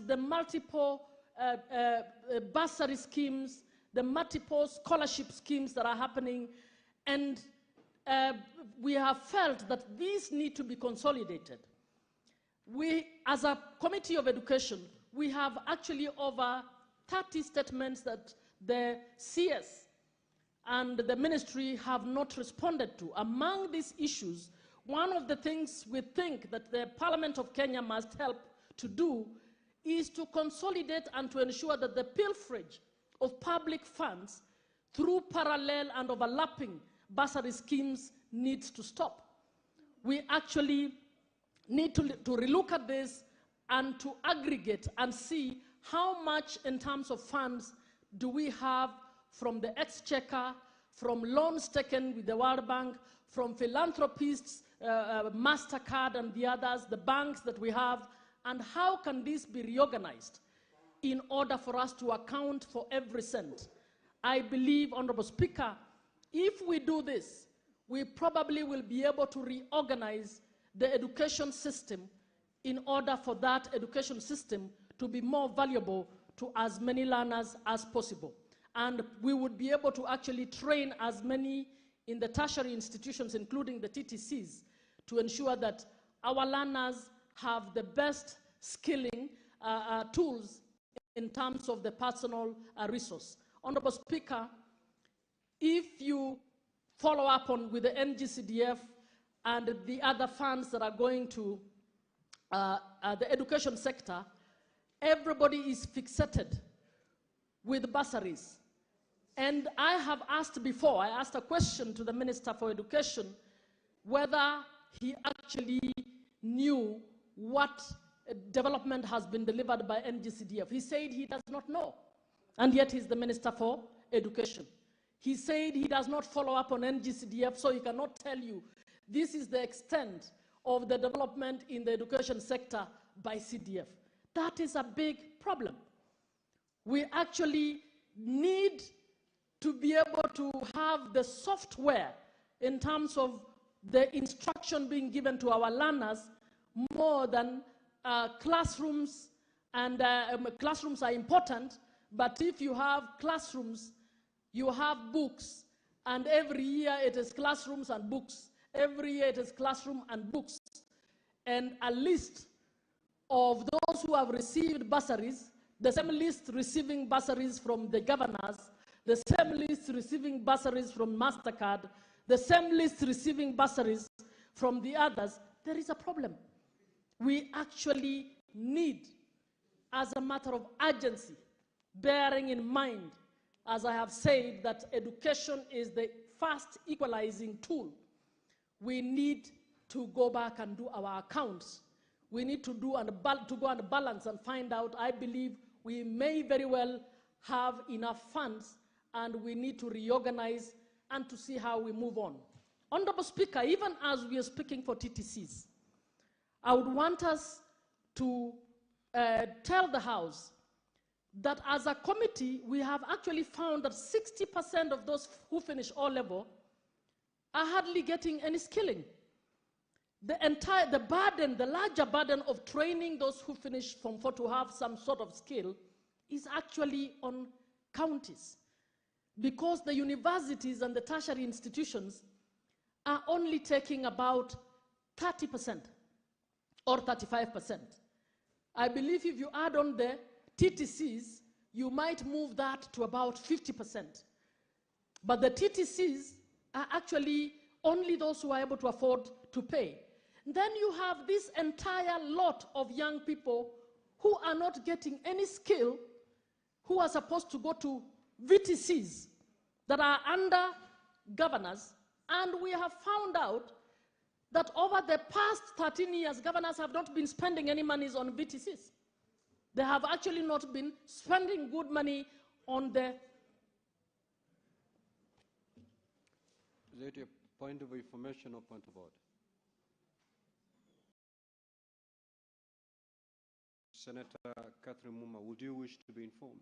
the multiple bursary schemes, the multiple scholarship schemes that are happening, and we have felt that these need to be consolidated. We, as a Committee of Education, we have actually over 30 statements that the CS and the ministry have not responded to. Among these issues, one of the things we think that the Parliament of Kenya must help to do is to consolidate and to ensure that the pilferage of public funds through parallel and overlapping bursary schemes needs to stop. We actually need to relook at this and to aggregate and see how much in terms of funds do we have from the exchequer, from loans taken with the World Bank, from philanthropists, MasterCard and the others, the banks that we have, and how can this be reorganized in order for us to account for every cent. I believe, Honorable Speaker, if we do this, we probably will be able to reorganize the education system in order for that education system to be more valuable to as many learners as possible. And we would be able to actually train as many in the tertiary institutions, including the TTCs, to ensure that our learners have the best skilling tools in terms of the personal resource. Honorable Speaker, if you follow up on with the NGCDF and the other funds that are going to the education sector, everybody is fixated with bursaries. And I have asked before, I asked a question to the Minister for Education, whether he actually knew what development has been delivered by NGCDF. He said he does not know, and yet he's the Minister for Education. He said he does not follow up on NGCDF, so he cannot tell you this is the extent of the development in the education sector by CDF. That is a big problem. We actually need to be able to have the software in terms of the instruction being given to our learners more than classrooms. And classrooms are important, but if you have classrooms, you have books, and every year it is classrooms and books. Every year it is classroom and books. And a list of those who have received bursaries, the same list receiving bursaries from the governors, the same list receiving bursaries from MasterCard, the same list receiving bursaries from the others, there is a problem. We actually need, as a matter of urgency, bearing in mind, as I have said, that education is the first equalizing tool. We need to go back and do our accounts. We need to go and balance and find out. I believe we may very well have enough funds, and we need to reorganize and to see how we move on. Honorable Speaker, even as we are speaking for TTCs, I would want us to tell the House that as a committee, we have actually found that 60% of those who finish O-level are hardly getting any skilling. The larger burden of training those who finish Form 4 to have some sort of skill is actually on counties, because the universities and the tertiary institutions are only taking about 30% or 35%. I believe if you add on the TTCs, you might move that to about 50%. But the TTCs are actually only those who are able to afford to pay. Then you have this entire lot of young people who are not getting any skill, who are supposed to go to VTCs that are under governors, and we have found out that over the past 13 years, governors have not been spending any monies on VTCs. They have actually not been spending good money on the... Is it a point of information or point of order? Senator Catherine Muma, would you wish to be informed?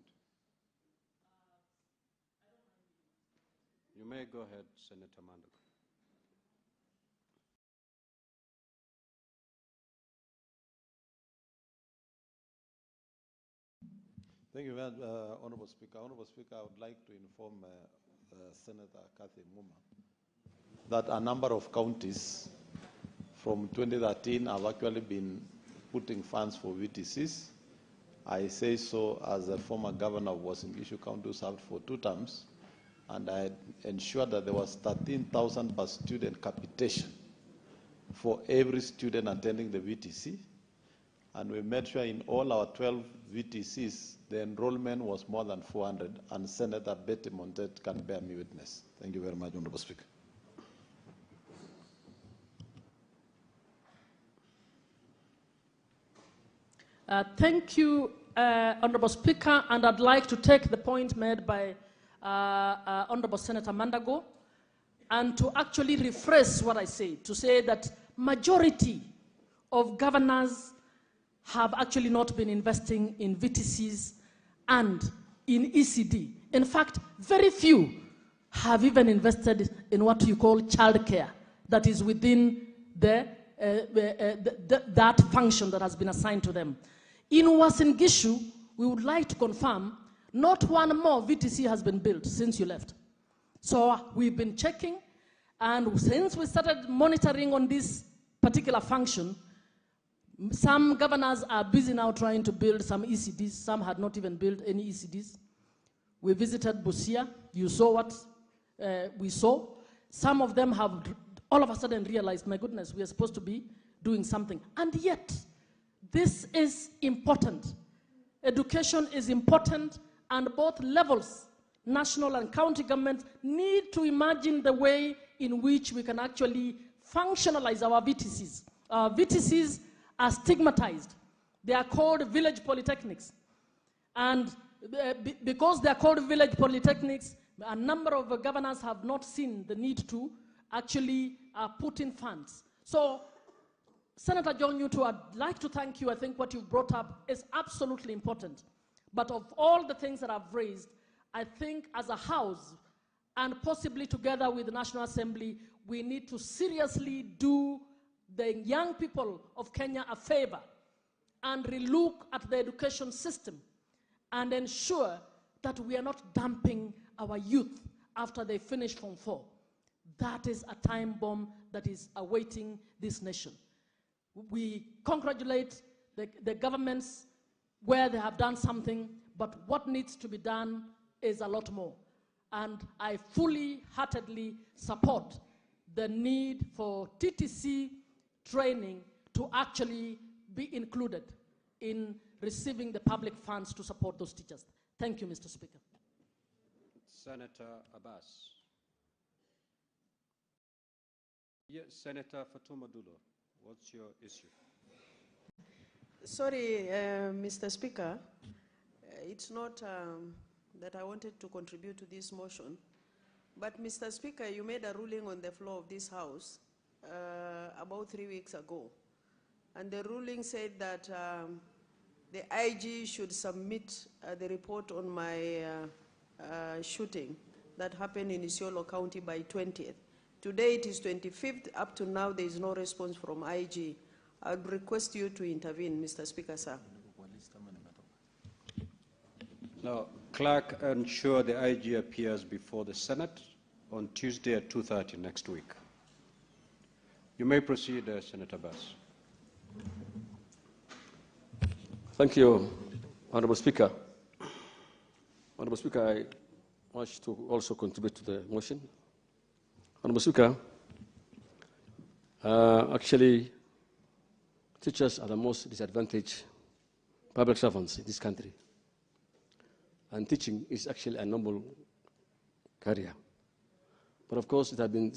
You may go ahead, Senator Manduk. Thank you very much, Honorable Speaker. Honorable Speaker, I would like to inform Senator Kathy Muma that a number of counties from 2013 have actually been putting funds for VTCs. I say so as a former governor of Uasin Gishu County who served for 2 terms, and I ensured that there was 13,000 per student capitation for every student attending the VTC. And we made sure in all our 12 VTCs, the enrollment was more than 400, and Senator Betty Montet can bear me witness. Thank you very much, Honorable Speaker. Thank you, Honorable Speaker, and I'd like to take the point made by Honorable Senator Mandago and to actually rephrase what I said, to say that majority of governors have actually not been investing in VTCs and in ECD. In fact, very few have even invested in what you call childcare, that is within that function that has been assigned to them. In Uasin Gishu, we would like to confirm not one more VTC has been built since you left. So we've been checking, and since we started monitoring on this particular function, some governors are busy now trying to build some ECDs. Some had not even built any ECDs. We visited Busia. You saw what we saw. Some of them have all of a sudden realized, my goodness, we are supposed to be doing something. And yet, this is important. Education is important, and both levels, national and county governments, need to imagine the way in which we can actually functionalize our VTCs. Our VTCs are stigmatized. They are called village polytechnics. And because they are called village polytechnics, a number of governors have not seen the need to actually put in funds. So, Senator John Yutu, I'd like to thank you. I think what you've brought up is absolutely important. But of all the things that I've raised, I think as a House, and possibly together with the National Assembly, we need to seriously do the young people of Kenya a favor and relook at the education system and ensure that we are not dumping our youth after they finish Form 4. That is a time bomb that is awaiting this nation. We congratulate the governments where they have done something, but what needs to be done is a lot more. And I fully, heartedly support the need for TTC training to actually be included in receiving the public funds to support those teachers. Thank you, Mr. Speaker. Senator Abbas. Yes, Senator Fatuma Dulo, what's your issue? Sorry, Mr. Speaker, it's not that I wanted to contribute to this motion, but Mr. Speaker, you made a ruling on the floor of this House about 3 weeks ago, and the ruling said that the IG should submit the report on my shooting that happened in Isiolo County by 20th. Today it is 25th. Up to now, there is no response from IG. I would request you to intervene, Mr. Speaker, sir. Now, clerk, ensure the IG appears before the Senate on Tuesday at 2:30 next week. You may proceed, Senator Abbas. Thank you, Honorable Speaker. Honorable Speaker, I wish to also contribute to the motion. Honorable Speaker, actually, teachers are the most disadvantaged public servants in this country. And teaching is actually a noble career. But of course, it has been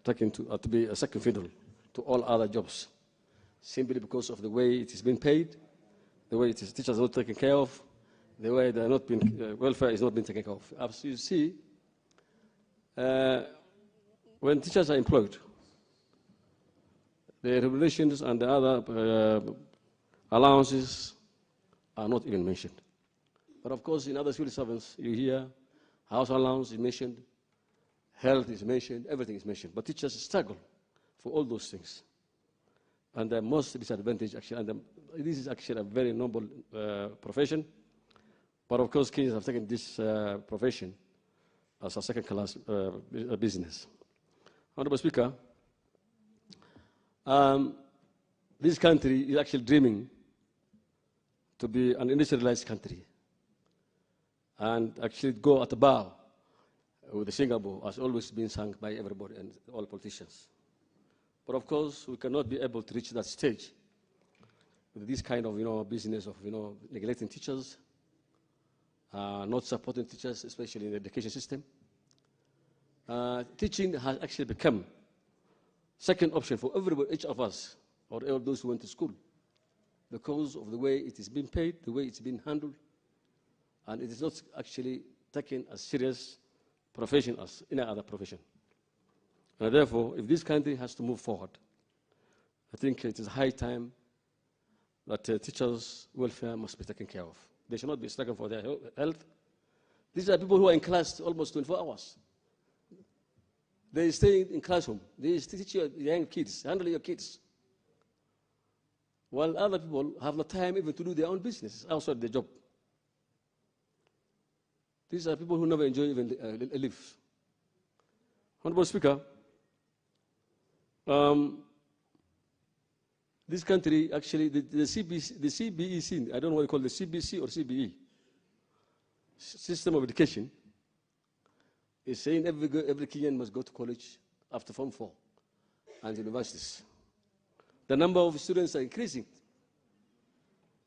taken to be a second fiddle to all other jobs, simply because of the way it is being paid, the way it is, teachers are not taken care of, the way they are not being, welfare is not being taken care of. As you see, when teachers are employed, the remunerations and the other allowances are not even mentioned. But of course, in other civil servants, you hear house allowance is mentioned, health is mentioned, everything is mentioned. But teachers struggle for all those things. And the most disadvantaged, actually, and this is actually a very noble profession. But of course, Kenyans have taken this profession as a second-class business. Honorable Speaker, this country is actually dreaming to be an industrialized country and actually go at the bow with the Singapore has always been sung by everybody and all politicians. But of course, we cannot be able to reach that stage with this kind of, business of, neglecting teachers, not supporting teachers, especially in the education system. Teaching has actually become second option for everybody, each of us, or all those who went to school, because of the way it is being paid, the way it's been handled, and it is not actually taken as serious profession as any other profession. And therefore, if this country has to move forward, I think it is high time that teachers' welfare must be taken care of. They should not be stricken for their health. These are people who are in class almost 24 hours. They stay in classroom. They teach your young kids, handle your kids. While other people have no time even to do their own business outside their job. These are people who never enjoy even live. Honorable Speaker, this country actually, the CBEC, I don't know what you call the CBC or CBE, system of education, is saying every Kenyan must go to college after Form 4 and universities. The number of students are increasing,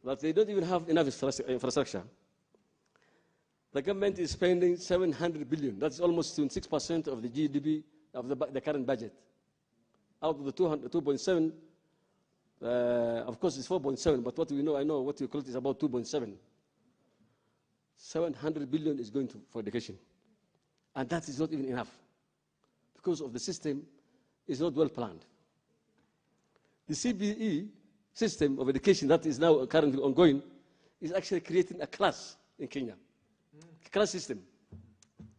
but they don't even have enough infrastructure. The government is spending 700 billion. That's almost 26% of the GDP of the current budget. Out of the 2.7, of course it's 4.7, but what we know, I know what you call it is about 2.7. 700 billion is going for education. And that is not even enough because of the system is not well planned. The CBE system of education that is now currently ongoing is actually creating a class in Kenya. Class system.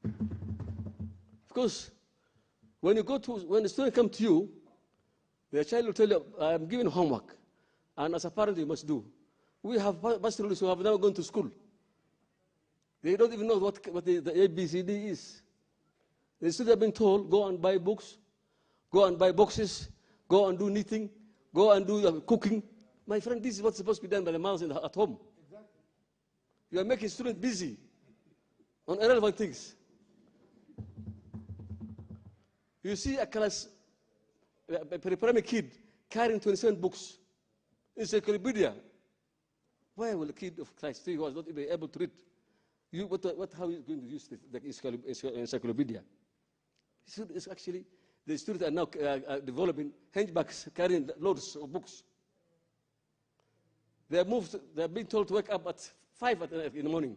Of course, when the student comes to you, the child will tell you, I'm giving homework, and as a parent you must do. We have students who have never gone to school. They don't even know what the ABCD is. The students have been told, go and buy books, go and buy boxes, go and do knitting, go and do cooking. My friend, this is what's supposed to be done by the moms at home. Exactly. You are making students busy on irrelevant things. You see a class, a primary kid carrying 27 books, encyclopedia. Why will a kid of class 3 who was not even able to read, how are you going to use the encyclopedia? It's actually, the students are now developing handbags carrying loads of books. They are being told to wake up at 5 in the morning.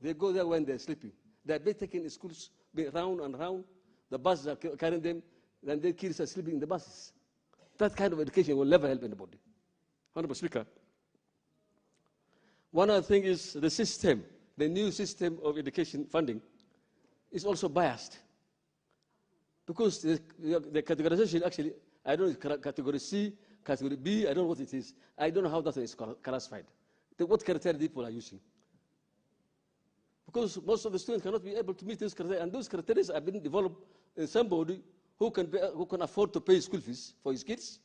They go there when they're sleeping. They're being taken in schools, round and round. The buses are carrying them, and their kids are sleeping in the buses. That kind of education will never help anybody. Honorable Speaker, one other thing is the system, the new system of education funding is also biased. Because the categorization actually, I don't know, category C, category B, I don't know what it is. I don't know how that is classified. What criteria people are using. Because most of the students cannot be able to meet those criteria, and those criteria have been developed in somebody who can afford to pay school fees for his kids.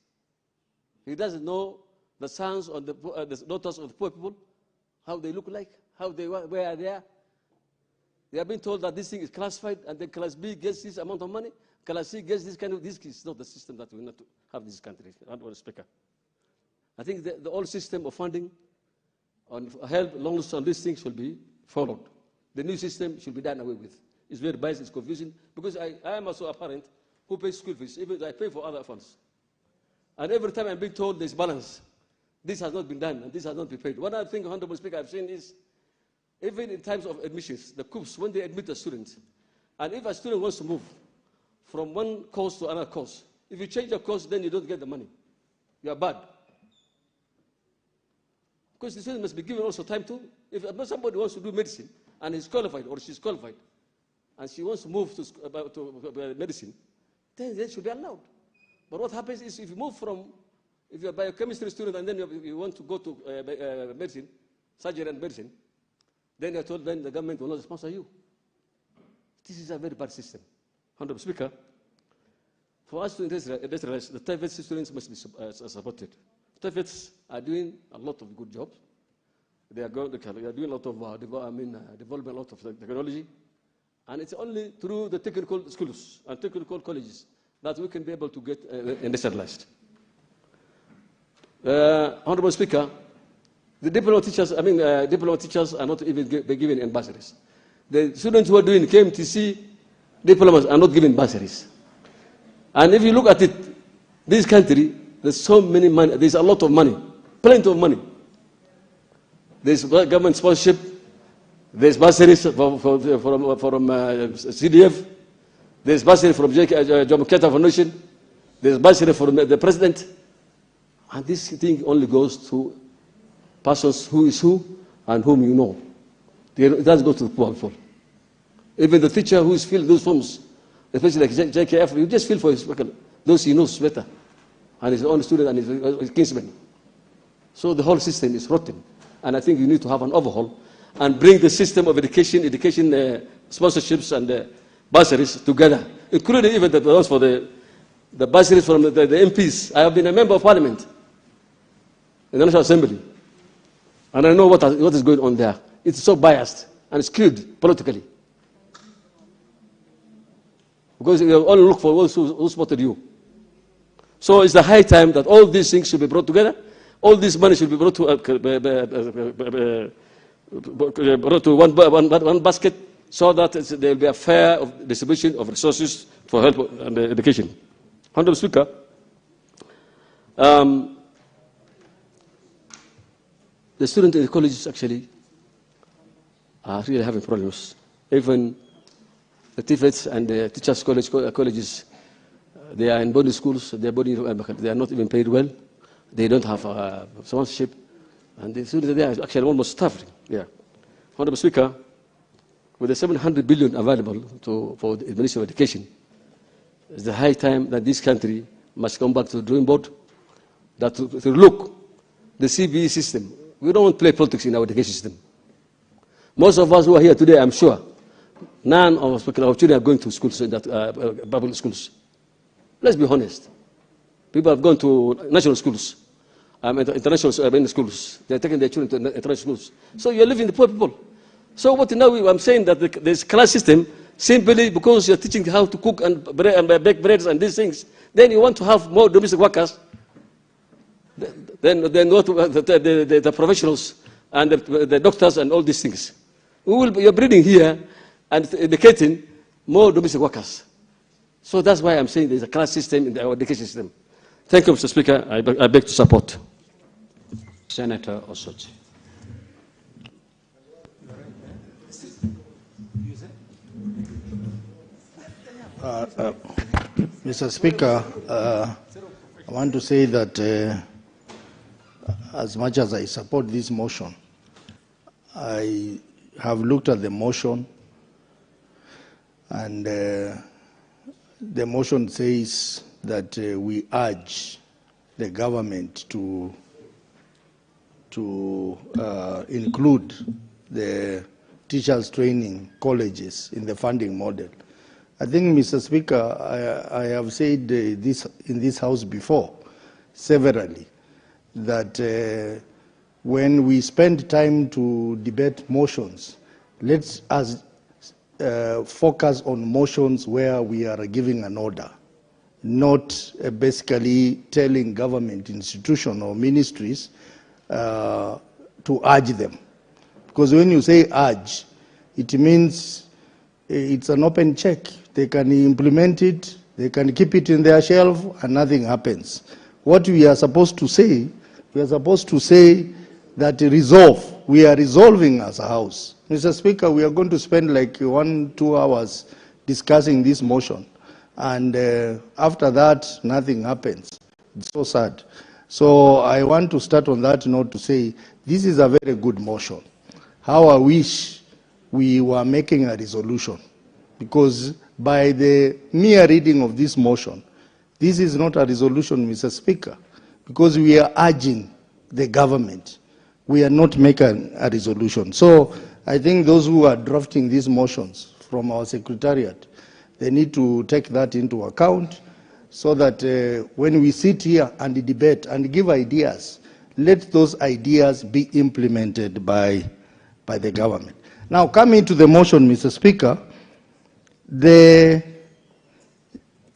He doesn't know the sons or the daughters of the poor people, how they look like, where they are. They have been told that this thing is classified, and then class B gets this amount of money, class C gets this kind of, this is not the system that we want to have in this country. Honorable Speaker, I think the old system of funding on help, loans, and these things will be followed. The new system should be done away with. It's very biased, it's confusing, because I am also a parent who pays school fees, even though I pay for other funds. And every time I'm being told there's balance, this has not been done, and this has not been paid. One other thing, Honorable Speaker, I've seen is, even in times of admissions, the COOPs, when they admit a student, and if a student wants to move from one course to another course, if you change your course, then you don't get the money. You are bad. Because the student must be given also time to, if somebody wants to do medicine, and is qualified, or she's qualified, and she wants to move to medicine, then they should be allowed. But what happens is, if you move from If you're a biochemistry student and then you want to go to medicine, surgery and medicine, then you're told then the government will not sponsor you. This is a very bad system. Honorable Speaker, for us to industrialize, the TVET students must be supported. TVETs are doing a lot of good jobs. They are doing a lot of developing a lot of technology. And it's only through the technical schools and technical colleges that we can be able to get industrialized. Honorable Speaker, the diploma teachers are not even given in bursaries. The students who are doing KMTC diplomas are not given bursaries. And if you look at it, this country, there's so many money, there's a lot of money, plenty of money. There's government sponsorship, there's bursaries from CDF, there's bursary from Jomo Kenyatta Foundation, there's bursary from the president. And this thing only goes to persons who is who and whom you know. It doesn't go to the poor people. Even the teacher who is filling those forms, especially like JKF, you just feel for those he knows better, and his own student and his kinsmen. So the whole system is rotten, and I think you need to have an overhaul and bring the system of education sponsorships and bursaries together, including even those for the bursaries from the MPs. I have been a member of parliament in the National Assembly, and I know what is going on there. It's so biased and skewed politically. Because you only look for those who supported you. So it's the high time that all these things should be brought together. All this money should be brought to one basket, so that there will be a fair distribution of resources for health and education. Honorable Speaker, the students in the colleges actually are really having problems. Even the TVETs and the teachers' colleges, they are in boarding schools. They are not even paid well. They don't have sponsorship, and the students there are actually almost starving. Yeah, Honorable Speaker, with the 700 billion available for the Ministry of Education, it's the high time that this country must come back to the drawing board, that to look the CBE system. We don't want to play politics in our education system. Most of us who are here today, I'm sure, none of our children are going to schools, public schools. Let's be honest. People have gone to national schools, international schools. They're taking their children to international schools. So you're living the poor people. So what now I'm saying that this class system, simply because you're teaching how to cook and bake breads and these things, then you want to have more domestic workers. Then what the professionals and the doctors and all these things. You're breeding here and educating more domestic workers. So that's why I'm saying there's a class system in our education system. Thank you, Mr. Speaker. I beg to support. Senator Osotsi. Mr. Speaker, I want to say that as much as I support this motion, I have looked at the motion, and the motion says that we urge the government to include the teachers training colleges in the funding model. I think, Mr. Speaker, I have said this in this House before, severally, that when we spend time to debate motions, let's focus on motions where we are giving an order, not basically telling government institutions or ministries to urge them. Because when you say urge, it means it's an open check. They can implement it, they can keep it in their shelf, and nothing happens. What we are supposed to say, we are supposed to say that resolve. We are resolving as a House. Mr. Speaker, we are going to spend like 1-2 hours discussing this motion. And after that, nothing happens. It's so sad. So I want to start on that note to say, this is a very good motion. How I wish we were making a resolution. Because by the mere reading of this motion, this is not a resolution, Mr. Speaker. because we are urging the government. We are not making a resolution. So I think those who are drafting these motions from our secretariat, they need to take that into account so that when we sit here and debate and give ideas, let those ideas be implemented by the government. Now, coming to the motion, Mr. Speaker, the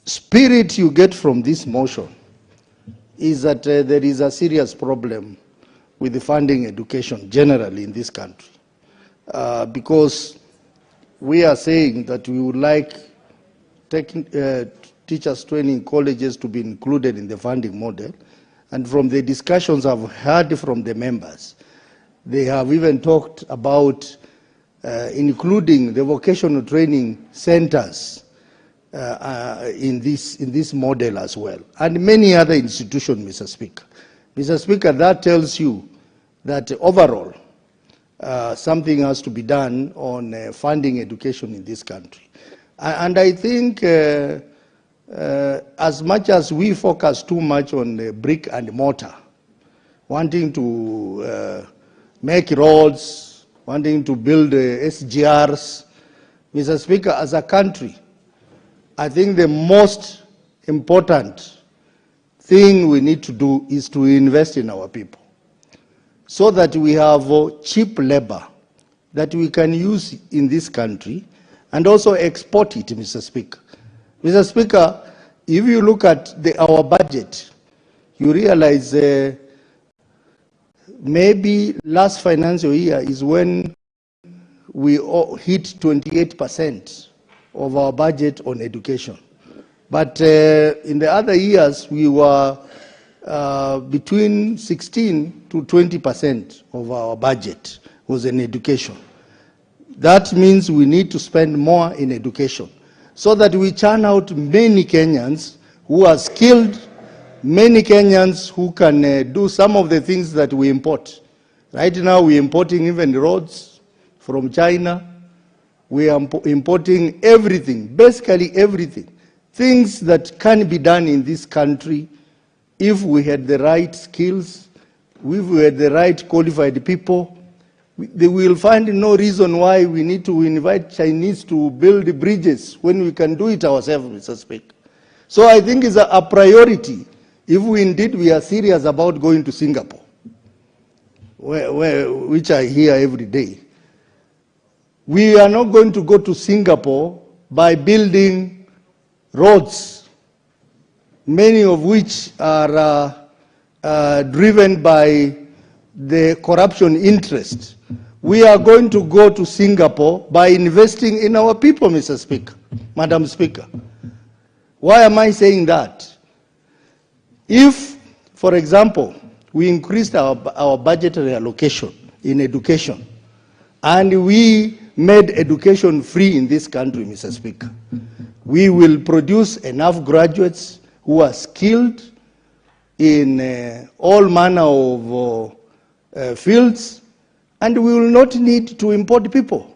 spirit you get from this motion is that there is a serious problem with the funding education generally in this country, because we are saying that we would like teachers training colleges to be included in the funding model, and from the discussions I've heard from the members, they have even talked about including the vocational training centers in this model as well, and many other institutions, Mr. Speaker. Mr. Speaker, that tells you that overall something has to be done on funding education in this country. And I think as much as we focus too much on brick and mortar, wanting to make roads, wanting to build SGRs, Mr. Speaker, as a country, I think the most important thing we need to do is to invest in our people so that we have cheap labor that we can use in this country and also export it, Mr. Speaker. Mr. Speaker, if you look at our budget, you realize maybe last financial year is when we hit 28% of our budget on education. But in the other years, we were between 16 to 20% of our budget was in education. That means we need to spend more in education so that we churn out many Kenyans who are skilled, many Kenyans who can do some of the things that we import. Right now, we're importing even roads from China. We are importing everything, basically everything. Things that can be done in this country if we had the right skills, if we had the right qualified people. They will find no reason why we need to invite Chinese to build bridges when we can do it ourselves, Mr. Speaker. So I think it's a priority if we are serious about going to Singapore, which I hear every day. We are not going to go to Singapore by building roads, many of which are driven by the corruption interest. We are going to go to Singapore by investing in our people, Mr. Speaker, Madam Speaker. Why am I saying that? If, for example, we increased our budgetary allocation in education, and we made education free in this country, Mr. Speaker, we will produce enough graduates who are skilled in all manner of fields, and we will not need to import people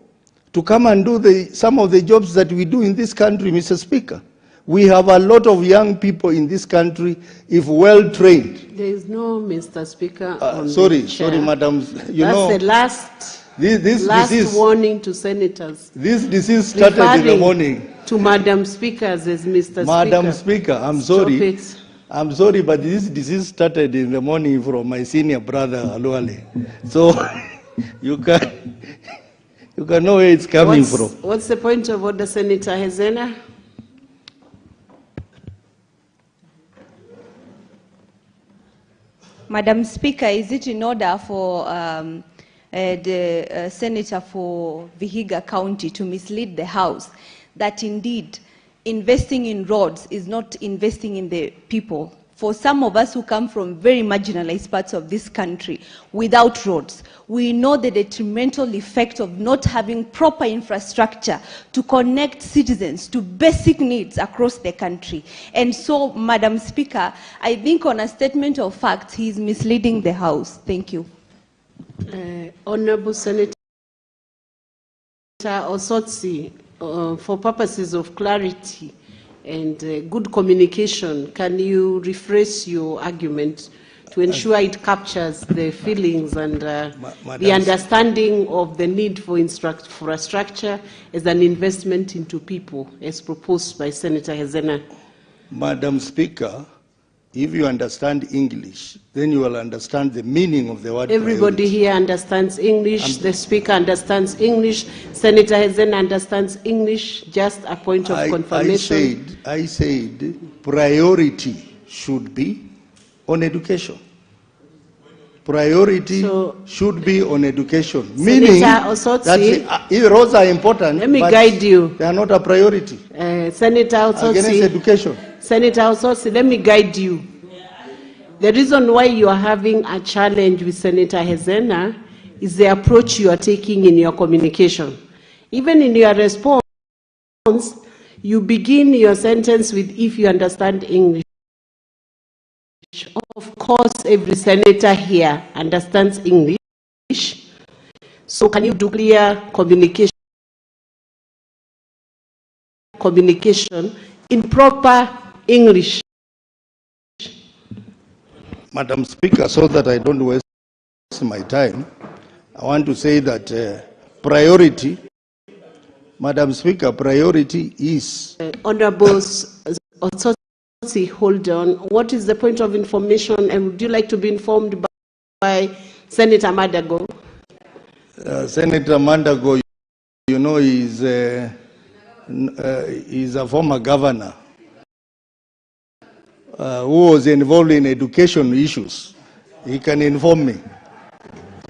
to come and do some of the jobs that we do in this country, Mr. Speaker. We have a lot of young people in this country, if well trained. There is no Mr. Speaker on sorry, the chair. sorry, madam. That's the last warning to senators. This disease started in the morning. To Madam Speakers as Mr. Madam Speaker, I'm sorry. I'm sorry, but this disease started in the morning from my senior brother, Aluale. So you can know where it's coming from. What's the point of order, Senator Hezena? Madam Speaker, is it in order for the Senator for Vihiga County to mislead the House that indeed investing in roads is not investing in the people? For some of us who come from very marginalized parts of this country without roads, we know the detrimental effect of not having proper infrastructure to connect citizens to basic needs across the country. And so, Madam Speaker, I think on a statement of facts, he is misleading the House. Thank you. Honorable Senator Osotsi, for purposes of clarity, and good communication. Can you rephrase your argument to ensure it captures the feelings and the understanding of the need for infrastructure as an investment into people, as proposed by Senator Hezena? Madam Speaker, if you understand English, then you will understand the meaning of the word Everybody priority. here understands English. The Speaker understands English. Senator Hezena understands English. Just a point of confirmation. I said priority should be on education. Priority should be on education. Meaning that roads are important, let me guide you. They are not a priority. Senator Osotsi, against education. Senator Osotsi, let me guide you. The reason why you are having a challenge with Senator Hezena is the approach you are taking in your communication. Even in your response, you begin your sentence with, if you understand English. Of course, every senator here understands English. So can you do clear communication in proper English? Madam Speaker, so that I don't waste my time, I want to say that priority, Madam Speaker, priority is... Honorable Osotsi, hold on. What is the point of information, and would you like to be informed by Senator Madago? Senator Madago, you know, is a former governor who was involved in education issues. He can inform me.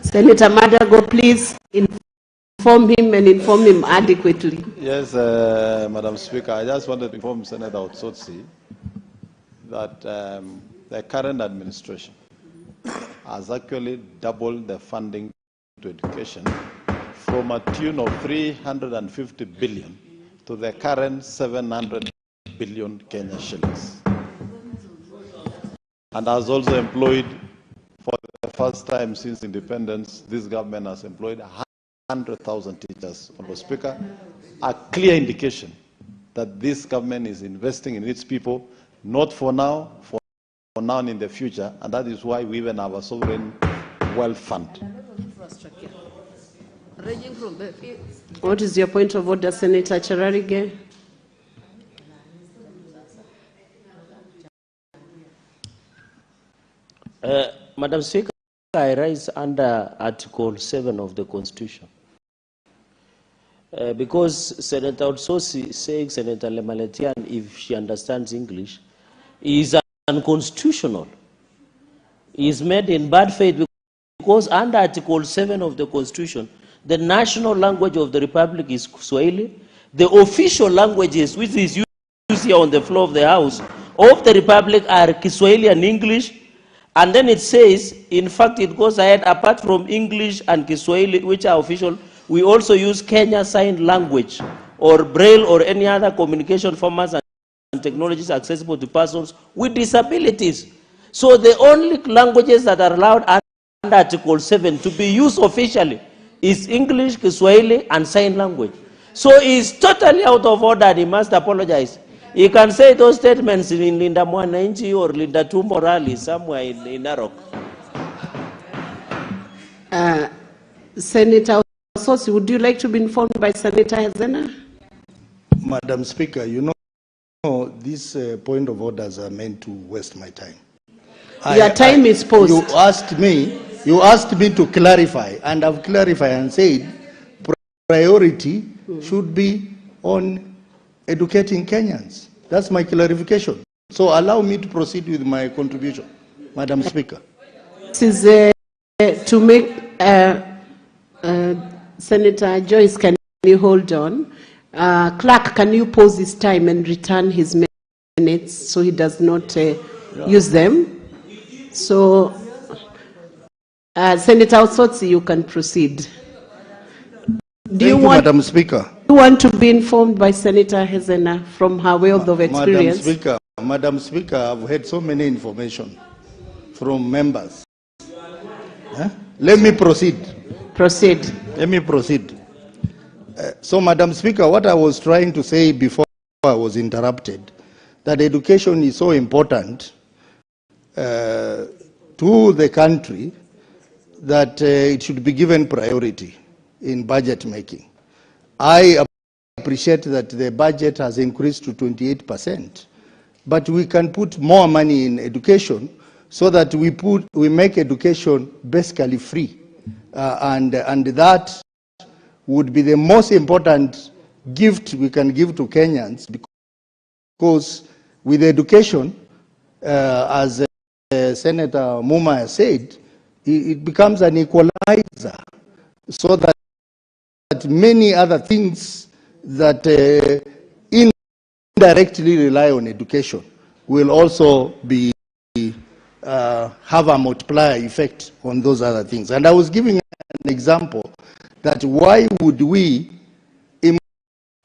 Senator Madago, please inform him and inform him adequately. Yes, Madam Speaker, I just wanted to inform Senator Osotsi that the current administration has actually doubled the funding to education from a tune of 350 billion to the current 700 billion Kenya shillings. And has also employed, for the first time since independence, this government has employed 100,000 teachers. Honorable Speaker, a clear indication that this government is investing in its people, not for now, for now and in the future, and that is why we even have a sovereign wealth fund. What is your point of order, Senator Cherarige? Madam Speaker, I rise under Article 7 of the Constitution. Because Senator Osotsi saying Senator Lemaletian, if she understands English, is unconstitutional. Is made in bad faith because under Article 7 of the Constitution, the national language of the Republic is Kiswahili. The official languages which is used here on the floor of the House of the Republic are Kiswahili and English. And then it says, in fact, it goes ahead, apart from English and Kiswahili, which are official, we also use Kenya Sign Language or Braille or any other communication formats and technologies accessible to persons with disabilities. So the only languages that are allowed under Article 7 to be used officially is English, Kiswahili, and Sign Language. So he's totally out of order. He must apologize. He can say those statements in Linda Mwananchi or Linda Tumbo rally somewhere in Narok. Senator Osotsi, would you like to be informed by Senator Hezena? Madam Speaker, you know, these point of orders are meant to waste my time. Your time is posed. You asked me to clarify, and I've clarified and said priority should be on educating Kenyans. That's my clarification. So allow me to proceed with my contribution, Madam Speaker. This is to make Senator Joyce, can you hold on? Clerk, can you pause his time and return his minutes so he does not use them? So, Senator Osotsi, you can proceed. Madam Speaker. Do you want to be informed by Senator Hezena from her wealth of experience? Madam Speaker, I've had so many information from members. Let me proceed. Proceed. Let me proceed. So, Madam Speaker, what I was trying to say before I was interrupted that education is so important to the country that it should be given priority in budget making. I appreciate that the budget has increased to 28%, but we can put more money in education so that we make education basically free. And that would be the most important gift we can give to Kenyans, because with education, as Senator Muma has said, it becomes an equalizer, so that many other things that indirectly rely on education will also be have a multiplier effect on those other things. And I was giving an example that why would we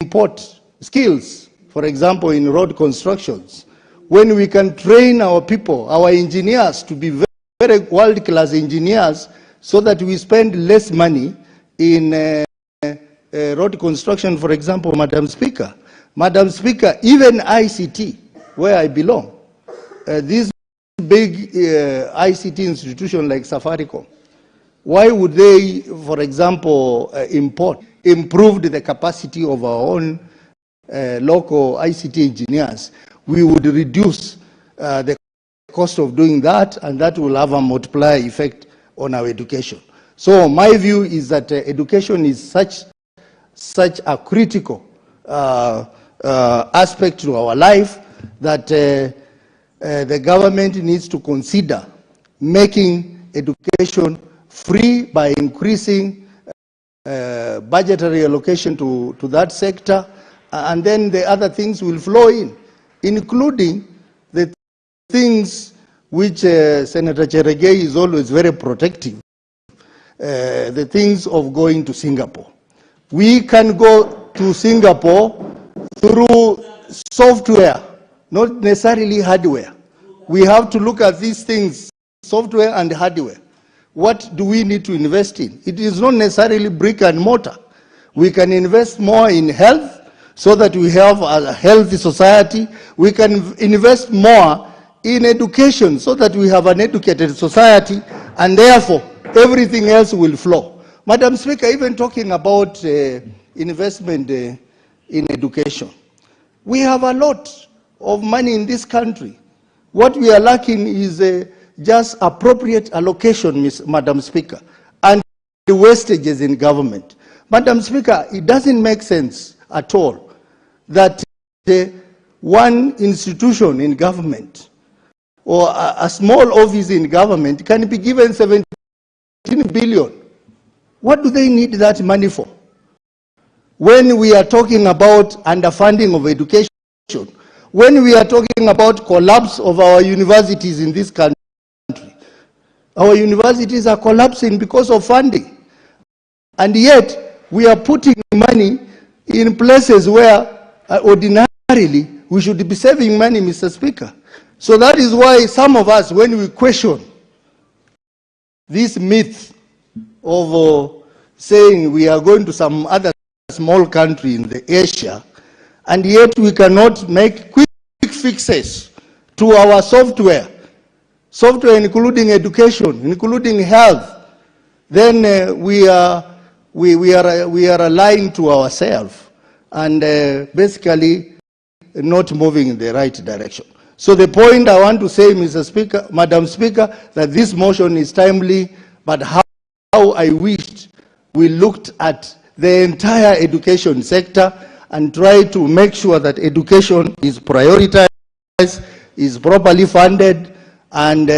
import skills, for example, in road constructions, when we can train our people, our engineers, to be very world-class engineers, so that we spend less money in road construction, for example, Madam Speaker. Madam Speaker, even ICT, where I belong, these big ICT institutions like Safaricom, why would they, for example, improve the capacity of our own local ICT engineers? We would reduce the cost of doing that, and that will have a multiplier effect on our education. So my view is that education is such a critical aspect to our life that the government needs to consider making education free by increasing budgetary allocation to that sector, and then the other things will flow in, including the things which Senator Cheregei is always very protective, the things of going to Singapore. We can go to Singapore through software, not necessarily hardware. We have to look at these things, software and hardware. What do we need to invest in? It is not necessarily brick and mortar. We can invest more in health so that we have a healthy society. We can invest more in education so that we have an educated society, and therefore everything else will flow. Madam Speaker, even talking about investment in education, we have a lot of money in this country. What we are lacking is just appropriate allocation, Madam Speaker, and the wastages in government. Madam Speaker, it doesn't make sense at all that one institution in government or a small office in government can be given 17 billion. What do they need that money for? When we are talking about underfunding of education, when we are talking about collapse of our universities in this country, our universities are collapsing because of funding. And yet, we are putting money in places where ordinarily we should be saving money, Mr. Speaker. So that is why some of us, when we question this myth of saying we are going to some other small country in the Asia, and yet we cannot make quick fixes to our software including education, including health, then we are lying to ourselves and basically not moving in the right direction. So the point I want to say, Mr. Speaker, Madam Speaker, that this motion is timely, but how I wished we looked at the entire education sector and try to make sure that education is prioritized, is properly funded, and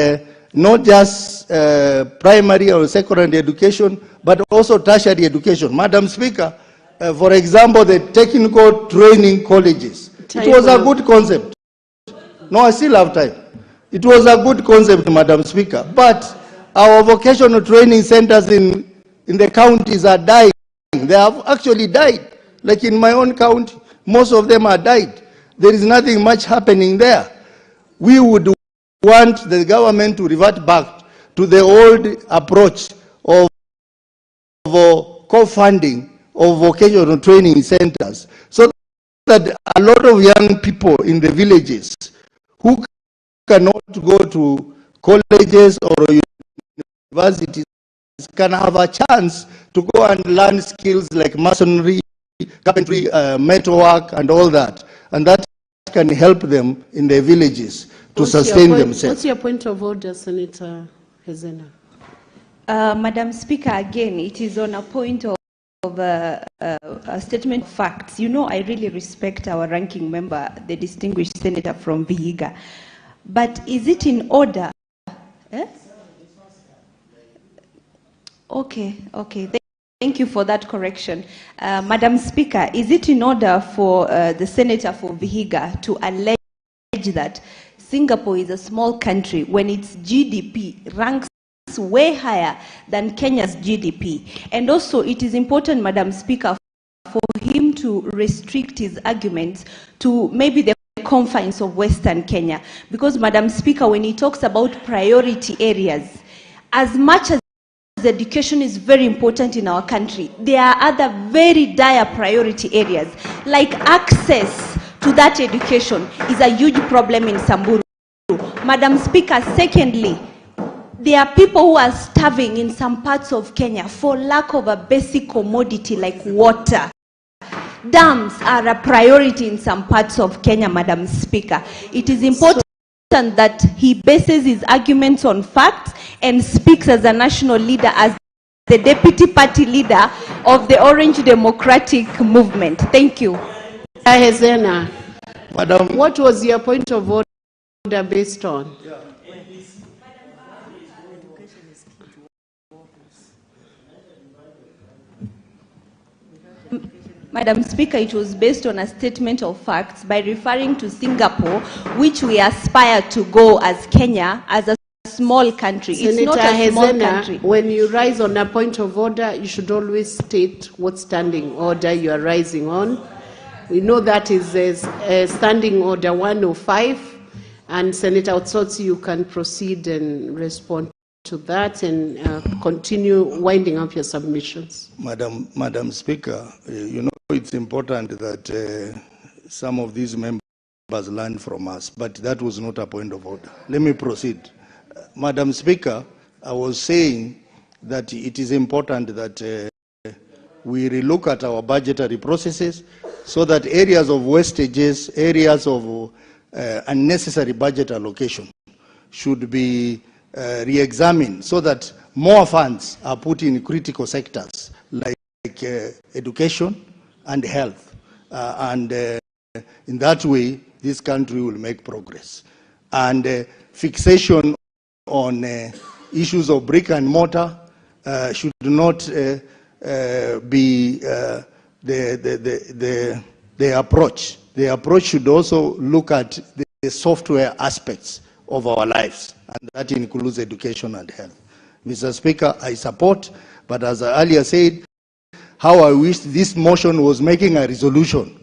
not just primary or secondary education, but also tertiary education. Madam Speaker, for example, the technical training colleges. It was a good concept. No, I still have time. It was a good concept, Madam Speaker, but our vocational training centers in the counties are dying. They have actually died. Like in my own county, most of them are died. There is nothing much happening there. We would want the government to revert back to the old approach of co-funding of vocational training centers, so that a lot of young people in the villages who cannot go to colleges or universities can have a chance to go and learn skills like masonry, carpentry, metalwork, and all that. And that can help them in their villages to sustain themselves. What's your point of order, Senator Hezena? Madam Speaker, again, it is on a point of a statement of facts. You know, I really respect our ranking member, the distinguished senator from Vihiga. But is it in order? Okay. Thank you for that correction. Madam Speaker, is it in order for the senator for Vihiga to allege that Singapore is a small country when its GDP ranks way higher than Kenya's GDP? And also, it is important, Madam Speaker, for him to restrict his arguments to maybe the confines of Western Kenya. Because, Madam Speaker, when he talks about priority areas, as much as education is very important in our country, there are other very dire priority areas, like access to that education is a huge problem in Samburu. Madam Speaker, secondly, there are people who are starving in some parts of Kenya for lack of a basic commodity like water. Dams are a priority in some parts of Kenya, Madam Speaker. It is important that he bases his arguments on facts and speaks as a national leader, as the deputy party leader of the Orange Democratic Movement. Thank you. Hezena, Madam, what was your point of order based on? Madam Speaker, it was based on a statement of facts by referring to Singapore, which we aspire to go as Kenya, as a small country. Senator it's not a small Hezena, country. when you rise on a point of order, you should always state what standing order you are rising on. We know that is a standing order 105, and Senator Otsotsi, you can proceed and respond to that and continue winding up your submissions. Madam Speaker, you know it's important that some of these members learn from us, but that was not a point of order. Let me proceed. Madam Speaker, I was saying that it is important that we relook at our budgetary processes so that areas of wastages, areas of unnecessary budget allocation should be re-examined so that more funds are put in critical sectors like education and health. In that way, this country will make progress. And fixation on issues of brick and mortar should not be the approach. The approach should also look at the software aspects of our lives, and that includes education and health. Mr. Speaker, I support, but as I earlier said, how I wish this motion was making a resolution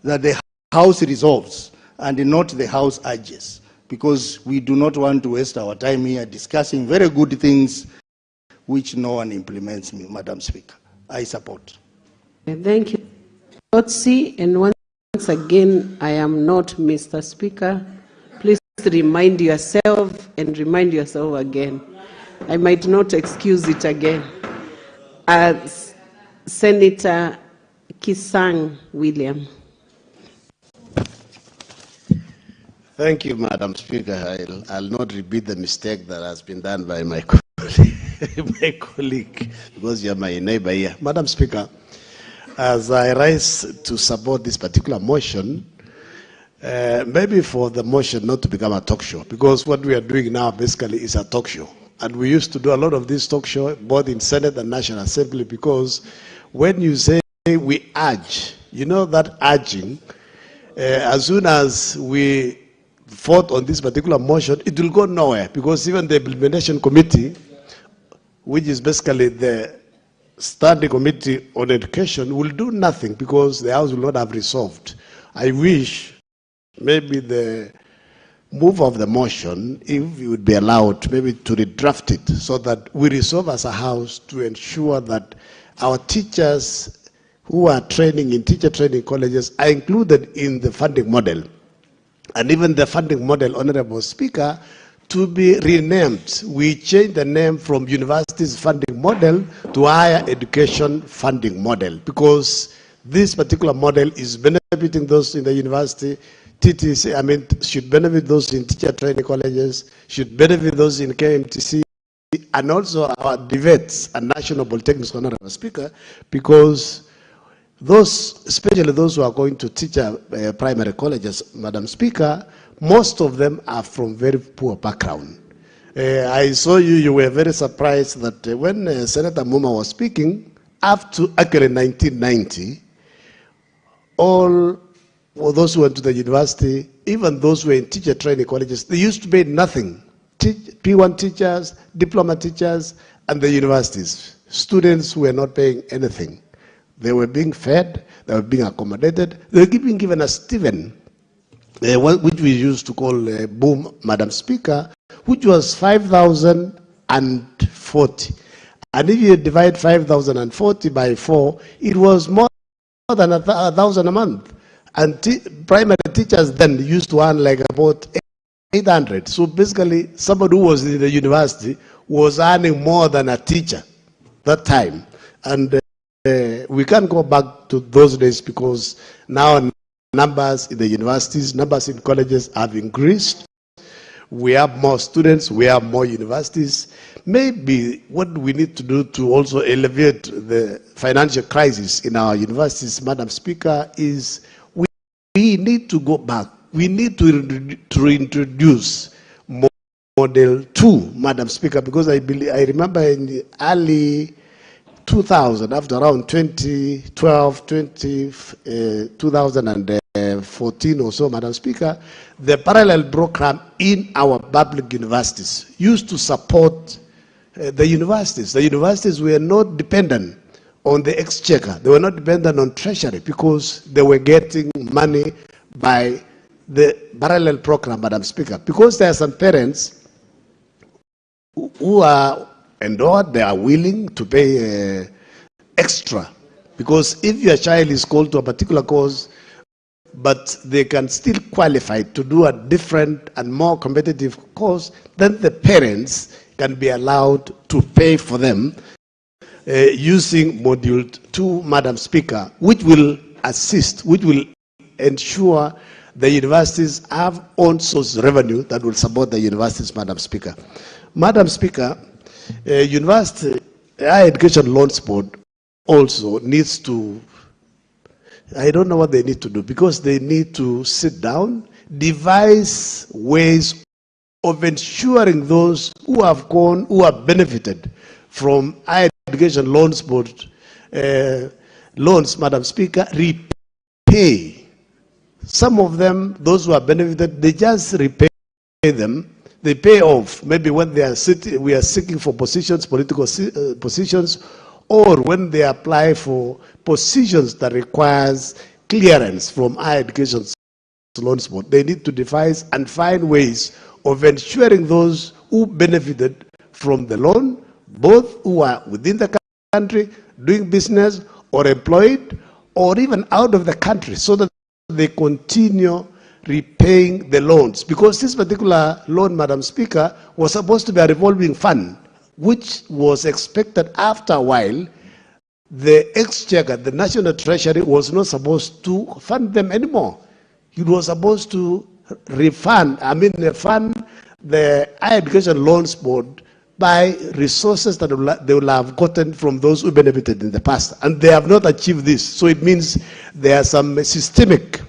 that the House resolves and not the House urges, because we do not want to waste our time here discussing very good things which no one implements, Madam Speaker. I support. Thank you. Otsi, and once again, I am not Mr. Speaker. Please remind yourself and remind yourself again. I might not excuse it again. Senator Kisang William. Thank you, Madam Speaker. I'll not repeat the mistake that has been done by my colleague, because you're my neighbor here. Madam Speaker, as I rise to support this particular motion, maybe for the motion not to become a talk show, because what we are doing now basically is a talk show. And we used to do a lot of this talk show, both in Senate and National Assembly, because when you say we urge, you know that urging, as soon as we vote on this particular motion, it will go nowhere, because even the implementation committee, which is basically the standing committee on education, will do nothing because the House will not have resolved. I wish maybe the move of the motion, if you would be allowed, maybe to redraft it so that we resolve as a House to ensure that our teachers who are training in teacher training colleges are included in the funding model. And even the funding model, Honorable Speaker, to be renamed. We changed the name from universities funding model to higher education funding model, because this particular model is benefiting those in the university, should benefit those in teacher training colleges, should benefit those in KMTC, and also our DVETs and national polytechnics, Honorable Speaker, because those, especially those who are going to teacher primary colleges, Madam Speaker, most of them are from very poor background. I saw you were very surprised that when Senator Muma was speaking, up to actually 1990, all those who went to the university, even those who were in teacher training colleges, they used to pay nothing. P1 teachers, diploma teachers, and the universities. Students were not paying anything. They were being fed, they were being accommodated, they were being given a stipend, which we used to call boom, Madam Speaker, which was 5,040. And if you divide 5,040 by 4, it was more than 1,000 a month. And primary teachers then used to earn like about 800. So basically, somebody who was in the university was earning more than a teacher that time. And we can't go back to those days, because now numbers in the universities, numbers in colleges have increased. We have more students, we have more universities. Maybe what we need to do to also alleviate the financial crisis in our universities, Madam Speaker, is we need to go back. We need to reintroduce Model 2, Madam Speaker, because I remember in the early 2000, after around 2012, 2014 or so, Madam Speaker, the parallel program in our public universities used to support the universities. The universities were not dependent on the exchequer. They were not dependent on treasury, because they were getting money by the parallel program, Madam Speaker. Because there are some parents who are endowed, they are willing to pay extra. Because if your child is called to a particular course, but they can still qualify to do a different and more competitive course, then the parents can be allowed to pay for them using Module 2, Madam Speaker, which will assist, which will ensure the universities have own source revenue that will support the universities, Madam Speaker. Madam Speaker, University Higher Education Loans Board also needs to, I don't know what they need to do, because they need to sit down, devise ways of ensuring those who have gone, who have benefited from Higher Education Loans Board loans, Madam Speaker, repay. Some of them, those who have benefited, they just repay them. They pay off, maybe when they are we are seeking for positions, political positions, or when they apply for positions that requires clearance from Higher Education Loans Board. They need to devise and find ways of ensuring those who benefited from the loan, both who are within the country, doing business, or employed, or even out of the country, so that they continue repaying the loans. Because this particular loan, Madam Speaker, was supposed to be a revolving fund, which was expected after a while. The exchequer, the National Treasury, was not supposed to fund them anymore. It was supposed to fund the Higher Education Loans Board by resources that they will have gotten from those who benefited in the past. And they have not achieved this. So it means there are some systemic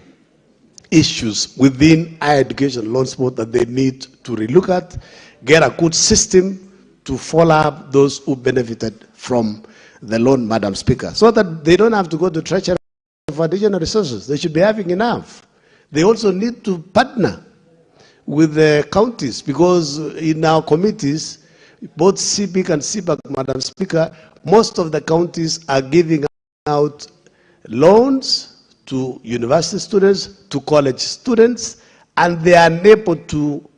issues within Higher Education Loans Board that they need to relook at, get a good system to follow up those who benefited from the loan, Madam Speaker, so that they don't have to go to treasury for additional resources. They should be having enough. They also need to partner with the counties, because in our committees, both CPIC and CPAC, Madam Speaker, most of the counties are giving out loans to university students, to college students, and they are unable to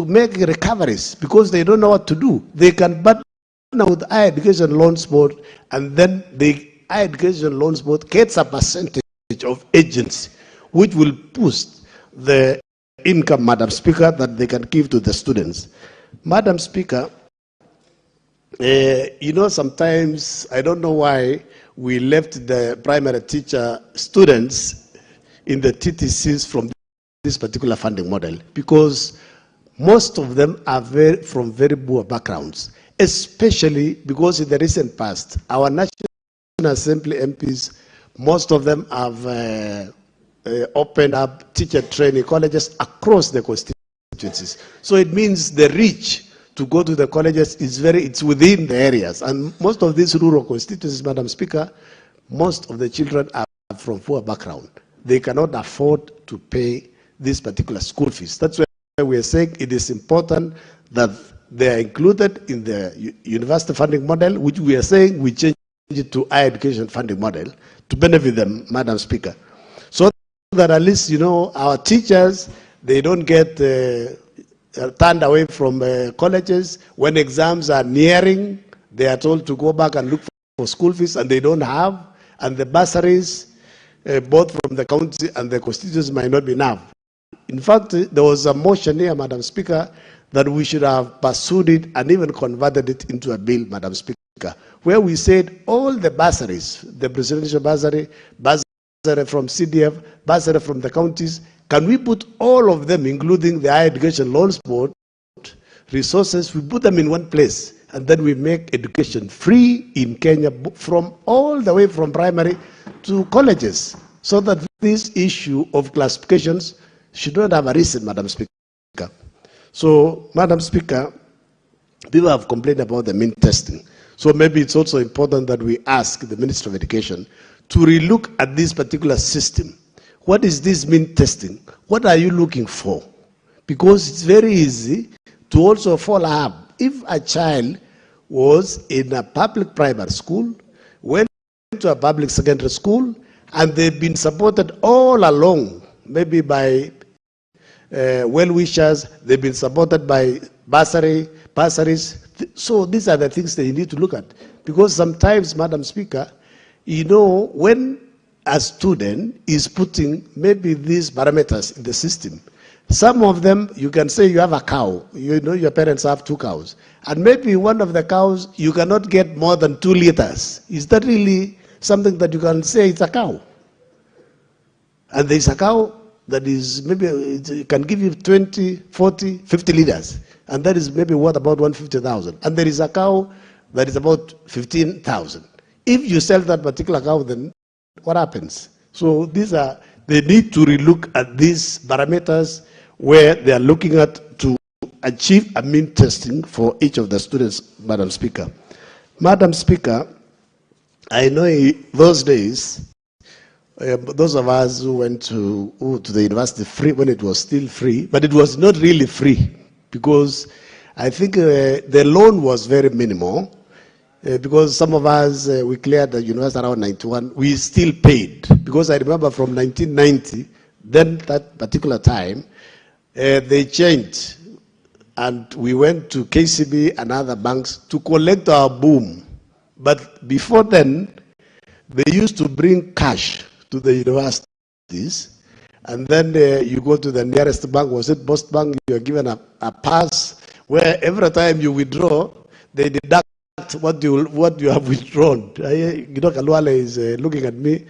make recoveries because they don't know what to do. They can partner with Higher Education Loans Board, and then they higher education loans board gets a percentage of agency, which will boost the income, Madam Speaker, that they can give to the students. Madam Speaker, you know, sometimes, I don't know why we left the primary teacher students in the TTCs from this particular funding model, because most of them are from very poor backgrounds, especially because in the recent past, our National Assembly MPs, most of them have opened up teacher training colleges across the constituencies. So it means the reach to go to the colleges is it's within the areas. And most of these rural constituencies, Madam Speaker, most of the children are from poor background. They cannot afford to pay this particular school fees. That's why we are saying it is important that they are included in the university funding model, which we are saying we change it to higher education funding model to benefit them, Madam Speaker. So that at least, you know, our teachers, they don't get turned away from colleges. When exams are nearing, they are told to go back and look for school fees, and they don't have, and the bursaries, both from the county and the constituencies, might not be enough. In fact, there was a motion here, Madam Speaker, that we should have pursued it and even converted it into a bill, Madam Speaker, where we said all the bursaries, the presidential bursary, bursary from CDF, bursary from the counties, can we put all of them, including the Higher Education Loans Board resources, we put them in one place, and then we make education free in Kenya from all the way from primary to colleges, so that this issue of classifications should not have arisen, Madam Speaker. So, Madam Speaker, people have complained about the mean testing. So maybe it's also important that we ask the Minister of Education to relook at this particular system. What is this mean testing? What are you looking for? Because it's very easy to also follow up. If a child was in a public primary school, went to a public secondary school, and they've been supported all along, maybe by well-wishers, they've been supported by bursaries. So these are the things that you need to look at. Because sometimes, Madam Speaker, you know, when a student is putting maybe these parameters in the system, some of them, you can say you have a cow, you know your parents have 2 cows, and maybe one of the cows, you cannot get more than 2 liters. Is that really something that you can say it's a cow? And there's a cow that is maybe, it can give you 20, 40, 50 liters. And that is maybe worth about 150,000. And there is a cow that is about 15,000. If you sell that particular cow, then what happens? So they need to relook at these parameters where they are looking at to achieve a mean testing for each of the students, Madam Speaker. Madam Speaker, I know those days, those of us who went to the university free when it was still free, but it was not really free, because I think the loan was very minimal, because some of us, we cleared the university around 91, we still paid, because I remember from 1990, then that particular time, they changed, and we went to KCB and other banks to collect our boom. But before then, they used to bring cash to the universities, and then you go to the nearest bank, was it Post Bank, you are given a pass, where every time you withdraw, they deduct what you have withdrawn. You know, Kalwale is looking at me,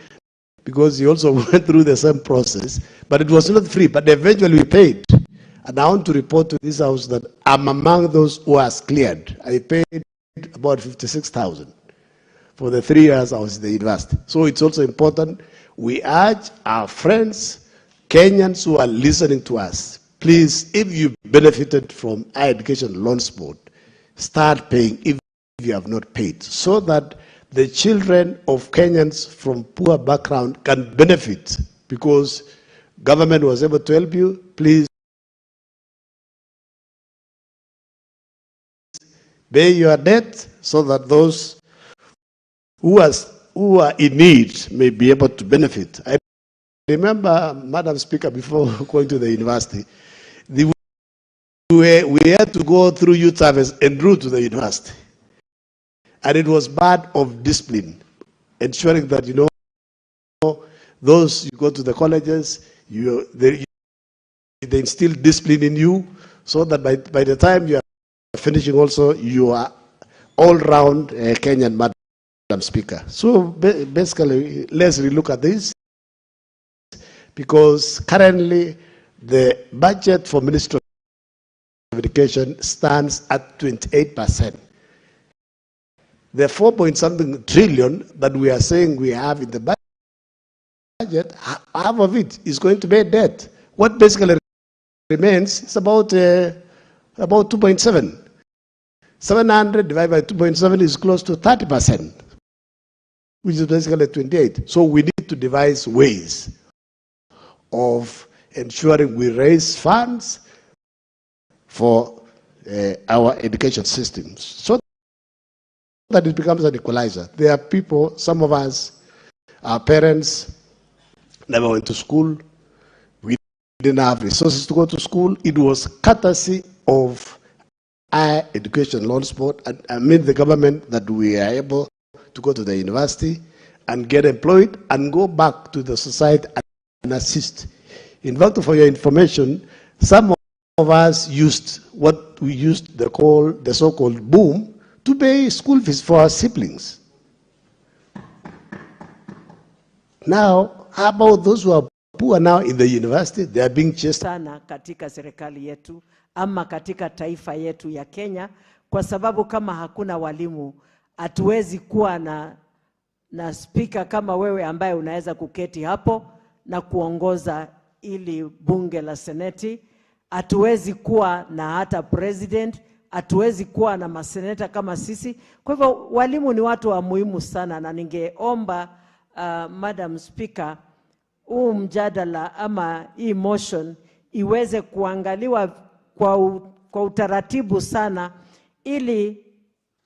because he also went through the same process, but it was not free, but eventually we paid. And I want to report to this house that I'm among those who has cleared. I paid about 56,000 for the 3 years I was in the university. So it's also important. We urge our friends, Kenyans who are listening to us, please, if you benefited from Higher Education Loans Board, start paying if you have not paid, so that the children of Kenyans from poor background can benefit, because government was able to help you. Please pay your debt, so that those who are in need may be able to benefit. I remember, Madam Speaker, before going to the university, we had to go through youth service en route to the university. And it was bad of discipline. ensuring that, those you go to the colleges, they instill discipline in you, so that by the time you are finishing also, you are all-round Kenyan, Madam Speaker. So basically, let's relook at this, because currently the budget for Ministry of Education stands at 28%. The 4-point-something trillion that we are saying we have in the budget, half of it is going to be debt. What basically remains is about 2.7. 700 divided by 2.7 is close to 30%, which is basically 28. So we need to devise ways of ensuring we raise funds for our education systems, so that it becomes an equalizer. There are people, some of us, our parents never went to school. We didn't have resources to go to school. It was courtesy of higher education loans board, and I mean the government, that we are able to go to the university and get employed and go back to the society and assist. In fact, for your information, some of us used what we used to call the so-called boom to pay school fees for our siblings. Now, how about those who are poor now in the university? They are being chased. Sana katika serikali yetu ama katika taifa yetu ya Kenya, kwa sababu kama hakuna walimu, hatuwezi kuwa na speaker kama wewe ambaye unaweza kuketi hapo na kuongoza ili bunge la seneti. Hatuwezi kuwa na hata president, hatuwezi kuwa na maseneta kama sisi. Kwa hivyo walimu ni watu wa muhimu sana, na ningeomba Madam Speaker, huu mjadala ama hii motion iweze kuangaliwa kwa utaratibu sana, ili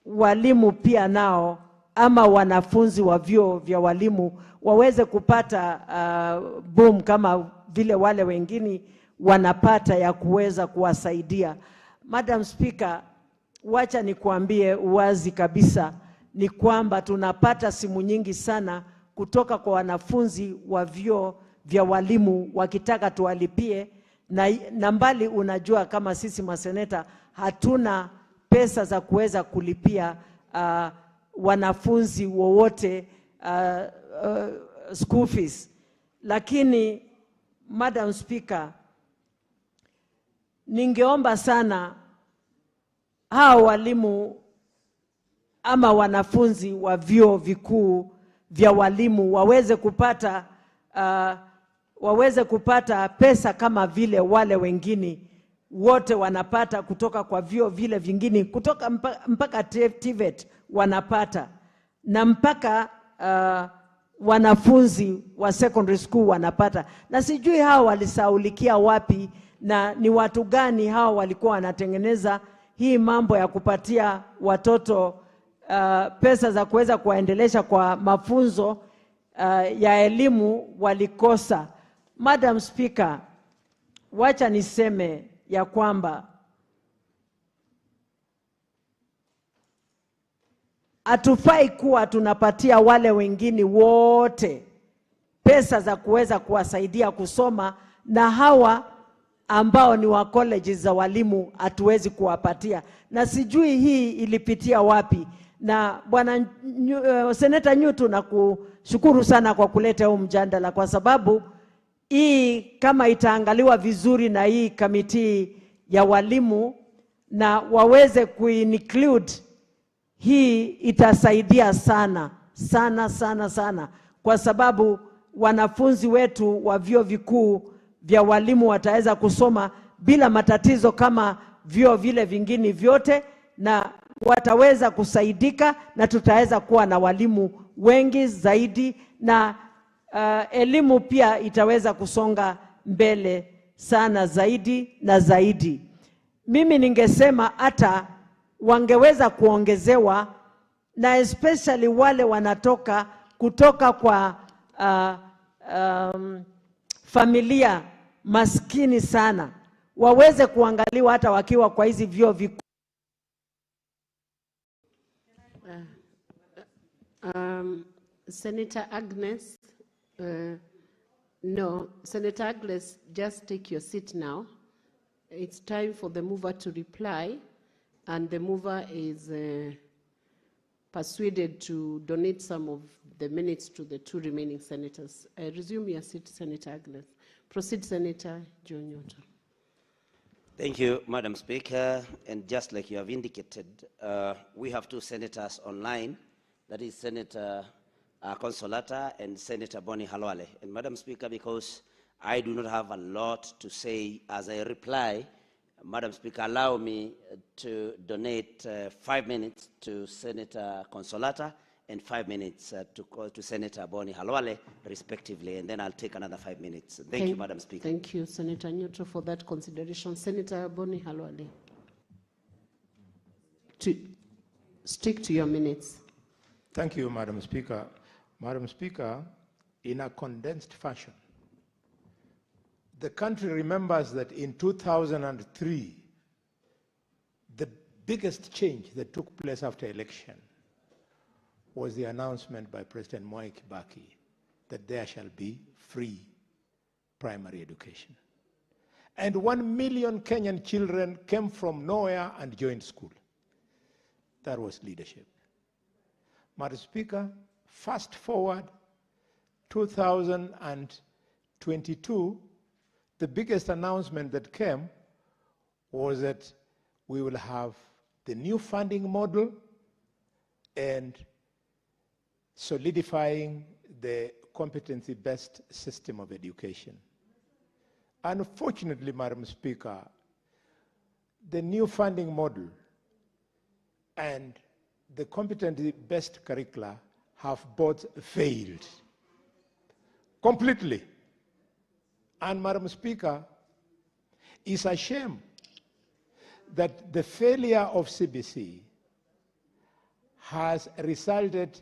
walimu pia nao ama wanafunzi wa vyuo vya walimu waweze kupata boom kama vile wale wengine wanapata, ya kuweza kuwasaidia. Madam Speaker, wacha nikuambie uwazi kabisa, ni kwamba tunapata simu nyingi sana kutoka kwa wanafunzi wa vyuo vya walimu wakitaka tuwalipie, na mbali unajua kama sisi maseneta hatuna pesa za kuweza kulipia wanafunzi wowote school fees. Lakini Madam Speaker, ningeomba sana hao walimu ama wanafunzi wa vyuo vikuu vya walimu waweze kupata pesa kama vile wale wengine wote wanapata kutoka kwa vyuo vile vingine, kutoka mpaka TVET wanapata, na mpaka wanafunzi wa secondary school wanapata. Na sijui hao walisaulikia wapi, na ni watu gani hao walikuwa wanatengeneza hii mambo ya kupatia watoto pesa za kuweza kuendelesha kwa mafunzo ya elimu walikosa. Madam Speaker, wacha niseme ya kwamba hatufai kuwa tunapatia wale wengine wote pesa za kuweza kuwasaidia kusoma, na hawa ambao ni wa colleges za walimu hatuwezi kuwapatia. Na sijui hii ilipitia wapi. Na bwana Seneta Nyutu, na kushukuru sana kwa kuleta huu mjadala, kwa sababu hii kama itaangaliwa vizuri na hii kamiti ya walimu na waweze kuinclude, hii itasaidia sana sana sana sana, kwa sababu wanafunzi wetu wa vyuo vikuu vya walimu wataweza kusoma bila matatizo kama vyuo vile vingine vyote, na wataweza kusaidika, na tutaweza kuwa na walimu wengi zaidi, na elimu pia itaweza kusonga mbele sana zaidi na zaidi. Mimi ningesema hata wangeweza kuongezewa, na especially wale wanatoka kutoka kwa familia maskini sana, waweze kuangaliwa hata wakiwa kwa hizi vyuo vikuu. Senator Agnes, no, Senator Agnes, just take your seat now. It's time for the mover to reply, and the mover is persuaded to donate some of the minutes to the two remaining senators. Resume your seat, Senator Agnes. Proceed, Senator John Nyota. Thank you, Madam Speaker. And just like you have indicated, we have two senators online, that is Senator Consolata and Senator Boni Halwale. And Madam Speaker, because I do not have a lot to say as I reply, Madam Speaker, allow me to donate 5 minutes to Senator Consolata and 5 minutes to Senator Boni Halwale, respectively, and then I'll take another 5 minutes. Thank you, Madam Speaker. Thank you, Senator Nyota, for that consideration. Senator Boni Halwale. Stick to your minutes. Thank you, Madam Speaker. Madam Speaker, in a condensed fashion, the country remembers that in 2003, the biggest change that took place after election was the announcement by President Mwai Kibaki that there shall be free primary education. And 1 million Kenyan children came from nowhere and joined school. That was leadership. Madam Speaker, fast forward 2022, the biggest announcement that came was that we will have the new funding model and solidifying the competency-based system of education. Unfortunately, Madam Speaker, the new funding model and the competency-based curricula have both failed completely. And Madam Speaker, it's a shame that the failure of CBC has resulted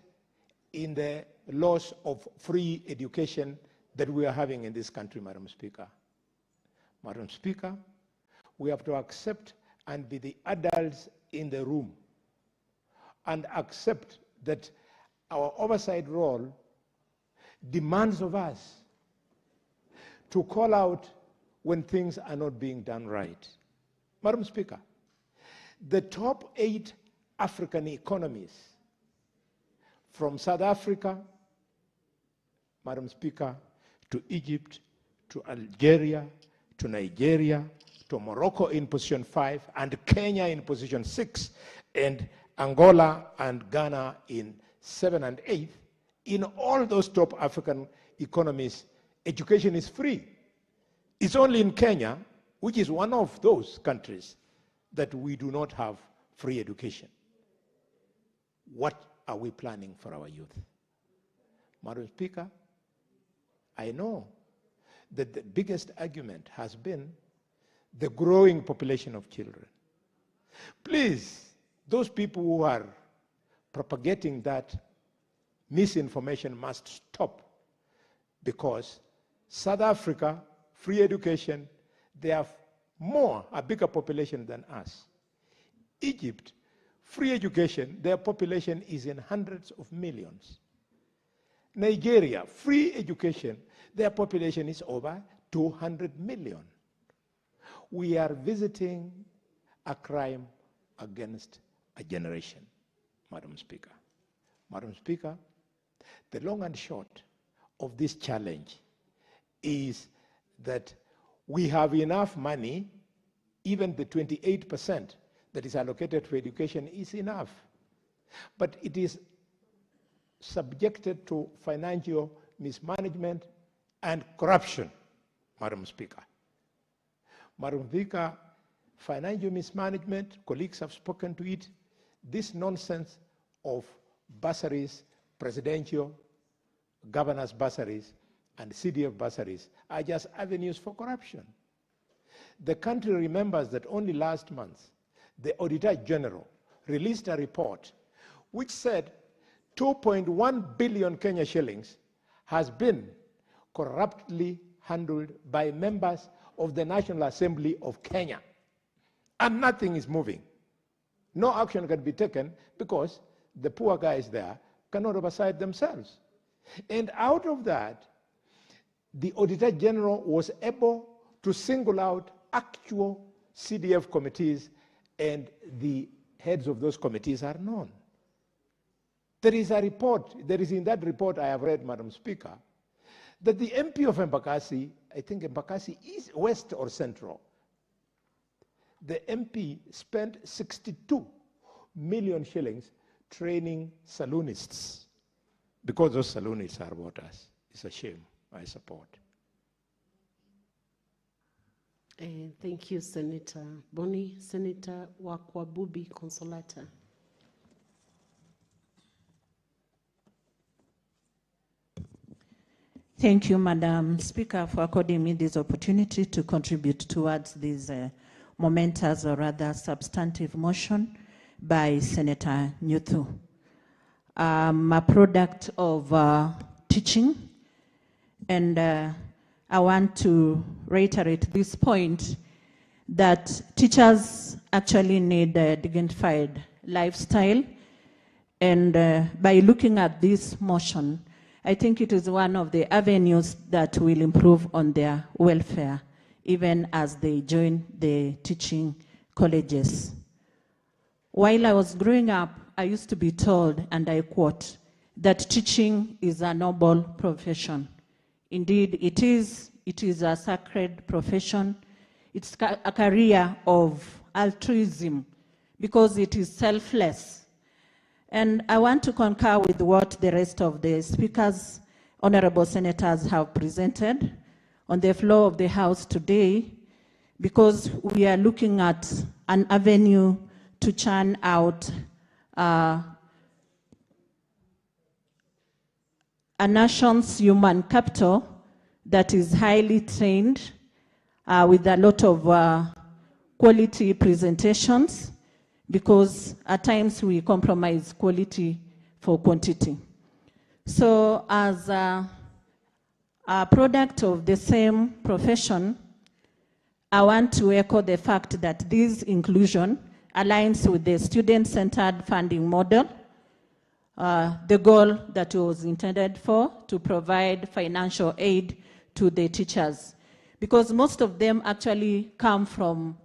in the loss of free education that we are having in this country, Madam Speaker. Madam Speaker, we have to accept and be the adults in the room and accept that our oversight role demands of us to call out when things are not being done right. Madam Speaker, the top 8 African economies, from South Africa, Madam Speaker, to Egypt, to Algeria, to Nigeria, to Morocco in position 5, and Kenya in position 6, and Angola and Ghana in 7 and 8, in all those top African economies, education is free. It's only in Kenya, which is one of those countries, that we do not have free education. What are we planning for our youth? Madam Speaker, I know that the biggest argument has been the growing population of children. Please, those people who are propagating that misinformation must stop, because South Africa, free education, they have a bigger population than us. Egypt, free education, their population is in hundreds of millions. Nigeria, free education, their population is over 200 million. We are visiting a crime against a generation, Madam Speaker. Madam Speaker, the long and short of this challenge is that we have enough money, even the 28% that is allocated for education is enough. But it is subjected to financial mismanagement and corruption, Madam Speaker. Madam Speaker, financial mismanagement, colleagues have spoken to it, this nonsense of bursaries, presidential, governors' bursaries, and CDF bursaries are just avenues for corruption. The country remembers that only last month, the Auditor General released a report which said 2.1 billion Kenya shillings has been corruptly handled by members of the National Assembly of Kenya. And nothing is moving. No action can be taken because the poor guys there cannot oversight themselves. And out of that, the Auditor General was able to single out actual CDF committees, and the heads of those committees are known. There is a report, there is in that report I have read, Madam Speaker, that the MP of Embakasi, I think Embakasi is west or central, the MP spent 62 million shillings training saloonists, because those saloonists are voters. It's a shame. I support. Thank you, Senator Boni. Senator Wakwabubi Consolata. Thank you, Madam Speaker, for according me this opportunity to contribute towards this momentous or rather substantive motion by Senator Nyuthu. I'm a product of teaching, and I want to reiterate this point that teachers actually need a dignified lifestyle, and by looking at this motion, I think it is one of the avenues that will improve on their welfare, even as they join the teaching colleges. While I was growing up, I used to be told, and I quote, that teaching is a noble profession. Indeed, it is a sacred profession. It's a career of altruism because it is selfless. And I want to concur with what the rest of the speakers, honorable senators, have presented on the floor of the House today, because we are looking at an avenue to churn out a nation's human capital that is highly trained with a lot of quality presentations, because at times we compromise quality for quantity. So as a product of the same profession, I want to echo the fact that this inclusion aligns with the student-centered funding model, the goal that was intended for, to provide financial aid to the teachers, because most of them actually come from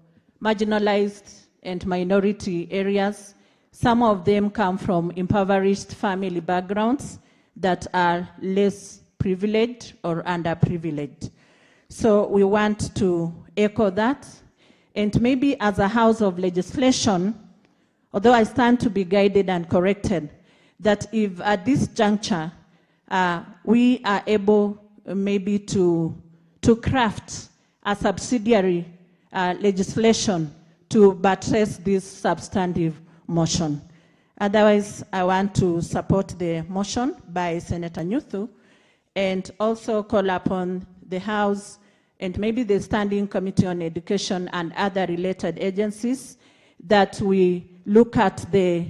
marginalized and minority areas. Some of them come from impoverished family backgrounds that are less privileged or underprivileged. So we want to echo that. And maybe as a house of legislation, although I stand to be guided and corrected, that if at this juncture we are able maybe to craft a subsidiary legislation to buttress this substantive motion. Otherwise, I want to support the motion by Senator Nyuthu and also call upon the House and maybe the Standing Committee on Education and other related agencies that we look at the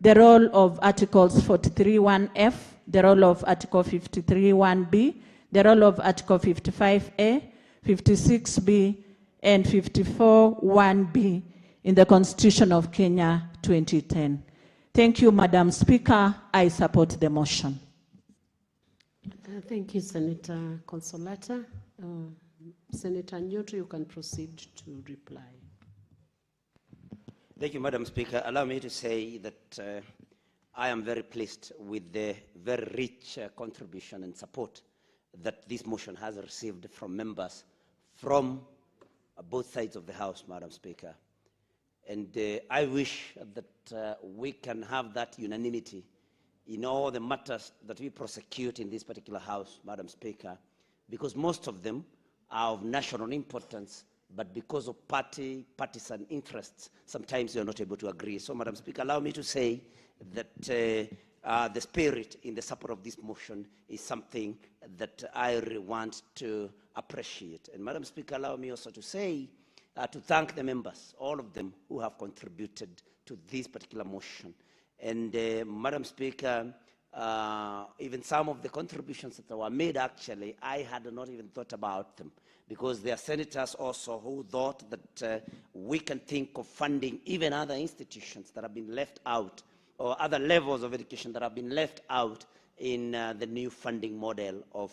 role of Articles 43(1)(f), the role of Article 53(1)(b), the role of Article 55(a), 56(b), and 54(1)(b) in the Constitution of Kenya 2010. Thank you, Madam Speaker. I support the motion. Thank you, Senator Consolata. Senator Nyuthu, you can proceed to reply. Thank you, Madam Speaker. Allow me to say that I am very pleased with the very rich contribution and support that this motion has received from members from both sides of the House, Madam Speaker. And I wish that we can have that unanimity in all the matters that we prosecute in this particular House, Madam Speaker, because most of them are of national importance, but because of partisan interests, sometimes we are not able to agree. So, Madam Speaker, allow me to say that the spirit in the support of this motion is something that I really want to appreciate. And, Madam Speaker, allow me also to say, to thank the members, all of them who have contributed to this particular motion. And, Madam Speaker, even some of the contributions that were made, actually, I had not even thought about them, because there are senators also who thought that we can think of funding even other institutions that have been left out, or other levels of education that have been left out in the new funding model of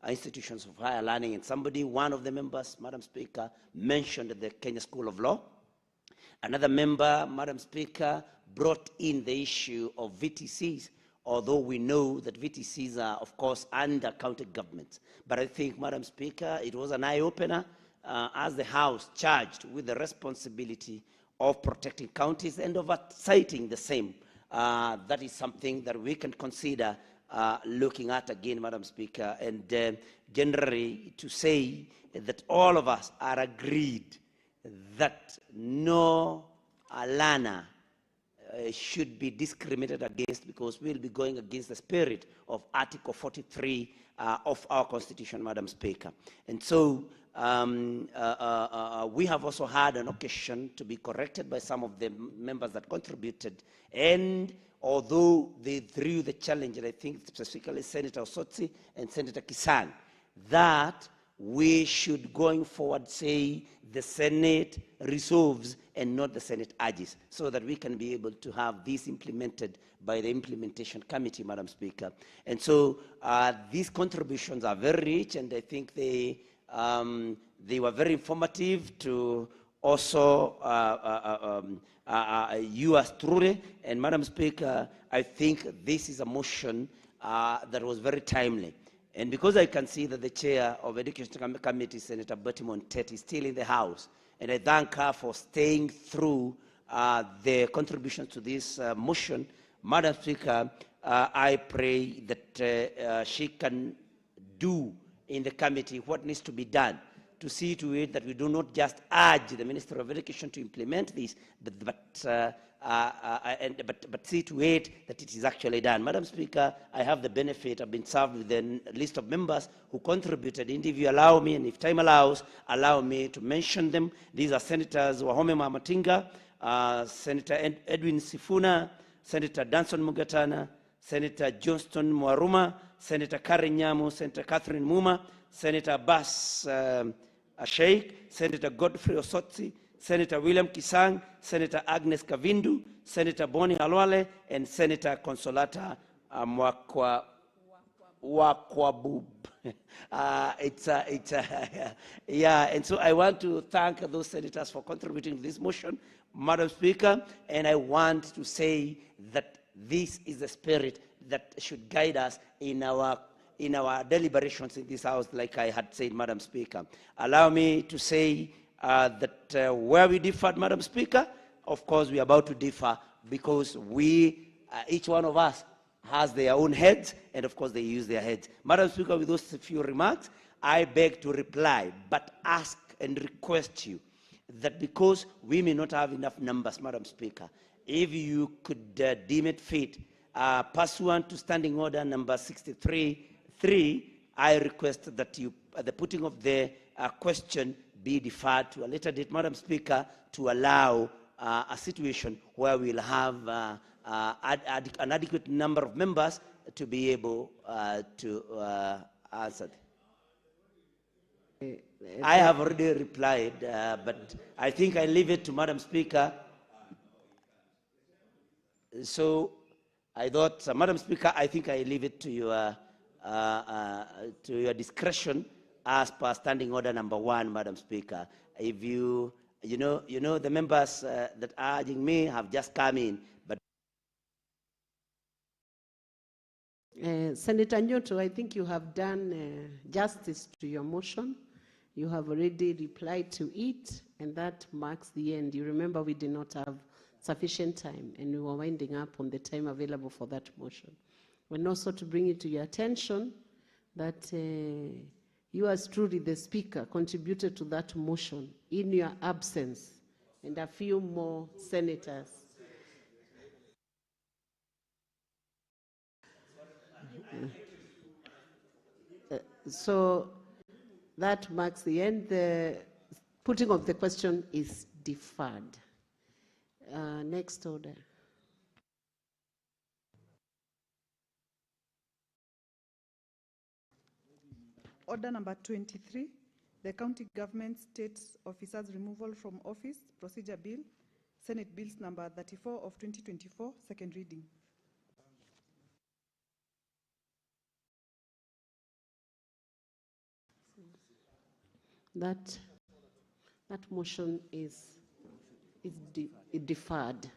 institutions of higher learning. And somebody, one of the members, Madam Speaker, mentioned the Kenya School of Law. Another member, Madam Speaker, brought in the issue of VTCs, although we know that VTCs are, of course, under county governments. But I think, Madam Speaker, it was an eye-opener as the House charged with the responsibility of protecting counties and oversighting the same. That is something that we can consider looking at again, Madam Speaker, and generally to say that all of us are agreed that no learner should be discriminated against, because we'll be going against the spirit of Article 43 of our Constitution, Madam Speaker. And so we have also had an occasion to be corrected by some of the members that contributed, and although they threw the challenge, and I think specifically Senator Osotsi and Senator Kisang, that we should going forward say the Senate resolves and not the Senate urges, so that we can be able to have this implemented by the implementation committee, Madam Speaker. And so these contributions are very rich, and I think they were very informative to also yours truly. And Madam Speaker, I think this is a motion that was very timely. And because I can see that the chair of Education Committee, Senator Betty Montet, is still in the House, and I thank her for staying through the contributions to this motion, Madam Speaker, I pray that she can do in the committee what needs to be done to see to it that we do not just urge the Minister of Education to implement this, but see to it that it is actually done. Madam Speaker, I have the benefit, I've been served with a list of members who contributed. And if you allow me, and if time allows, allow me to mention them. These are Senators Wahome Mamatinga, Senator Edwin Sifuna, Senator Danson Mugatana, Senator Johnston Mwaruma, Senator Karen Nyamu, Senator Catherine Muma, Senator Abbas Sheikh, Senator Godfrey Osotsi, Senator William Kisang, Senator Agnes Kavindu, Senator Boni Halwale, and Senator Consolata Wakwabub. Yeah, and so I want to thank those senators for contributing to this motion, Madam Speaker, and I want to say that this is the spirit that should guide us in our deliberations in this House, like I had said, Madam Speaker. Allow me to say that where we differed, Madam Speaker, of course we are about to differ, because we, each one of us has their own heads, and of course they use their heads. Madam Speaker, with those few remarks, I beg to reply, but ask and request you that because we may not have enough numbers, Madam Speaker, if you could deem it fit, pursuant to Standing Order number 63.3, I request that you, the putting of the question be deferred to a later date, Madam Speaker, to allow a situation where we'll have an adequate number of members to be able to answer. I have already replied, but I think I leave it to Madam Speaker. So I thought, Madam Speaker, I think I leave it to your discretion as per Standing Order number 1, Madam Speaker. If you know, the members that are urging me have just come in, but Senator Nyoto, I think you have done justice to your motion. You have already replied to it, and that marks the end. You remember we did not have sufficient time, and we were winding up on the time available for that motion. And also to bring it to your attention that you as truly the Speaker contributed to that motion in your absence, and a few more senators. So that marks the end. The putting of the question is deferred. Next order. Order number 23, the County Government State Officers Removal from Office Procedure Bill, Senate Bills number 34 of 2024, second reading. That motion is deferred.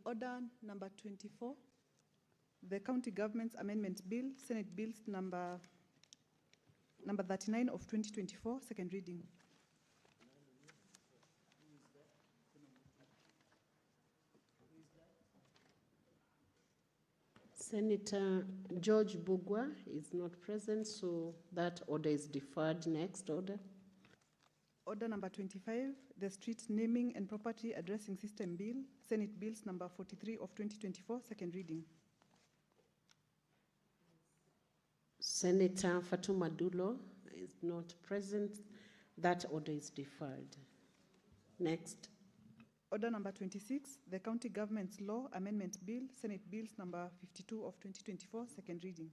Order number 24, the County Government's Amendment Bill, Senate Bills number 39 of 2024, second reading. Senator George Bugwa is not present, so that order is deferred. Next order. Order number 25, the Street Naming and Property Addressing System Bill, Senate Bills number 43 of 2024, second reading. Senator Fatuma Dulo is not present. That order is deferred. Next. Order number 26, the County Government's Law Amendment Bill, Senate Bills number 52 of 2024, second reading.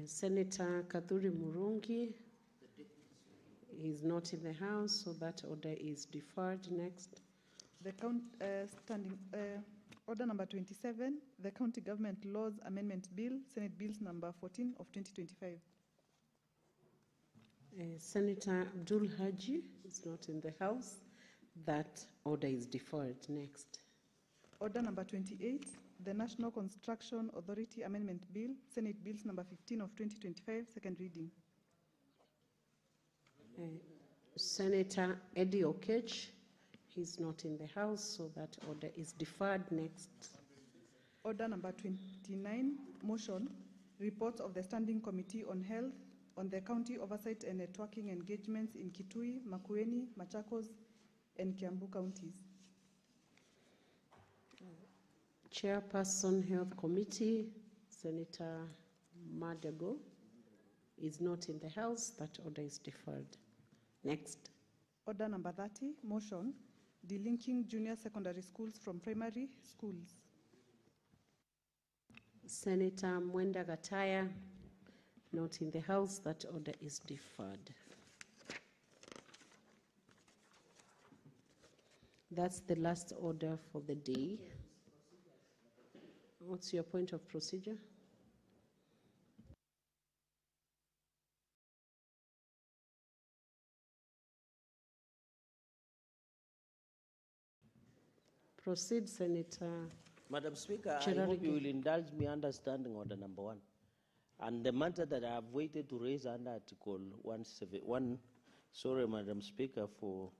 Senator Kadhuri Murungi is not in the House, so that order is deferred. Next. The order number 27, the County Government Laws Amendment Bill, Senate Bills number 14 of 2025. Senator Abdul Haji is not in the House. That order is deferred. Next. Order number 28, the National Construction Authority Amendment Bill, Senate Bills number 15 of 2025, second reading. Senator Eddie Okech, he's not in the House, so that order is deferred. Next. Order number 29, motion, reports of the Standing Committee on Health on the county oversight and networking engagements in Kitui, Makueni, Machakos, and Kiambu counties. Chairperson Health Committee, Senator Madago, is not in the House. That order is deferred. Next. Order number 30, motion, delinking junior secondary schools from primary schools. Senator Mwenda Gataya, not in the House. That order is deferred. That's the last order for the day. What's your point of procedure? Proceed, Senator. Madam Speaker, Cherargei. I hope you will indulge me understanding order number 1. And the matter that I have waited to raise under Article 171, sorry, Madam Speaker, for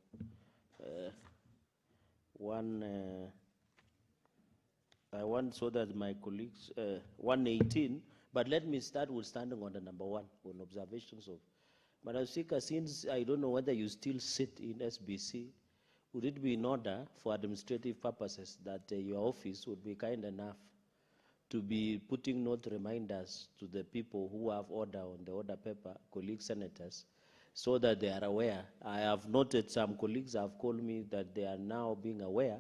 I want so that my colleagues, 118, but let me start with standing order number 1 on observations of. Madam Speaker, since I don't know whether you still sit in SBC, would it be in order for administrative purposes that your office would be kind enough to be putting note reminders to the people who have order on the order paper, colleague senators, so that they are aware? I have noted some colleagues have called me that they are now being aware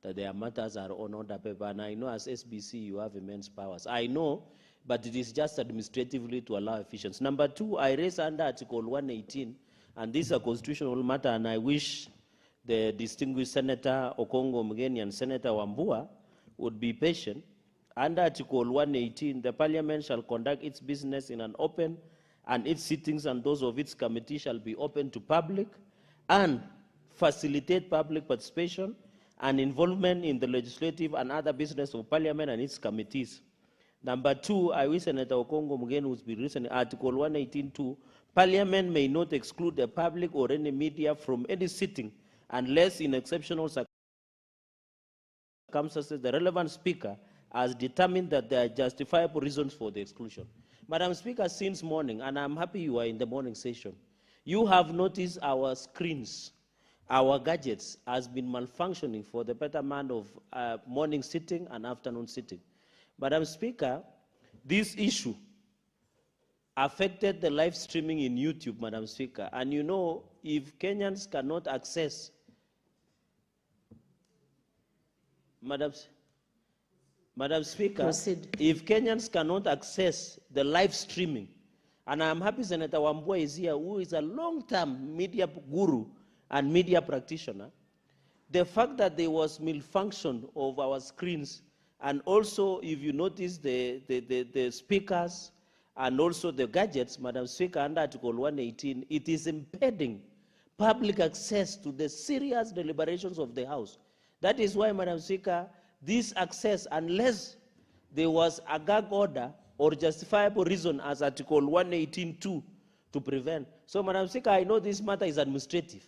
that their matters are on order paper, and I know as SBC you have immense powers. I know, but it is just administratively to allow efficiency. Number 2, I raise under Article 118, and this is a constitutional matter, and I wish the distinguished Senator Okongo Mgeni and Senator Wambua would be patient. Under Article 118, the Parliament shall conduct its business in an open, and its sittings and those of its committee shall be open to public and facilitate public participation and involvement in the legislative and other business of Parliament and its committees. Number 2, I wish Senator Okongo Mugeni who's been recently, Article 118.2, Parliament may not exclude the public or any media from any sitting unless in exceptional circumstances the relevant speaker has determined that there are justifiable reasons for the exclusion. Madam Speaker, since morning, and I'm happy you are in the morning session, you have noticed our screens, our gadgets has been malfunctioning for the betterment of morning sitting and afternoon sitting. Madam Speaker, this issue affected the live streaming in YouTube, Madam Speaker. And you know, if Kenyans cannot access, Madam Speaker, Proceed. if Kenyans cannot access the live streaming, and I'm happy Senator Wambua is here, who is a long-term media guru and media practitioner, the fact that there was malfunction of our screens, and also if you notice the speakers and also the gadgets, Madam Speaker, under Article 118, it is impeding public access to the serious deliberations of the House. That is why, Madam Speaker, this access, unless there was a gag order or justifiable reason as Article 118.2 to prevent. So, Madam Speaker, I know this matter is administrative.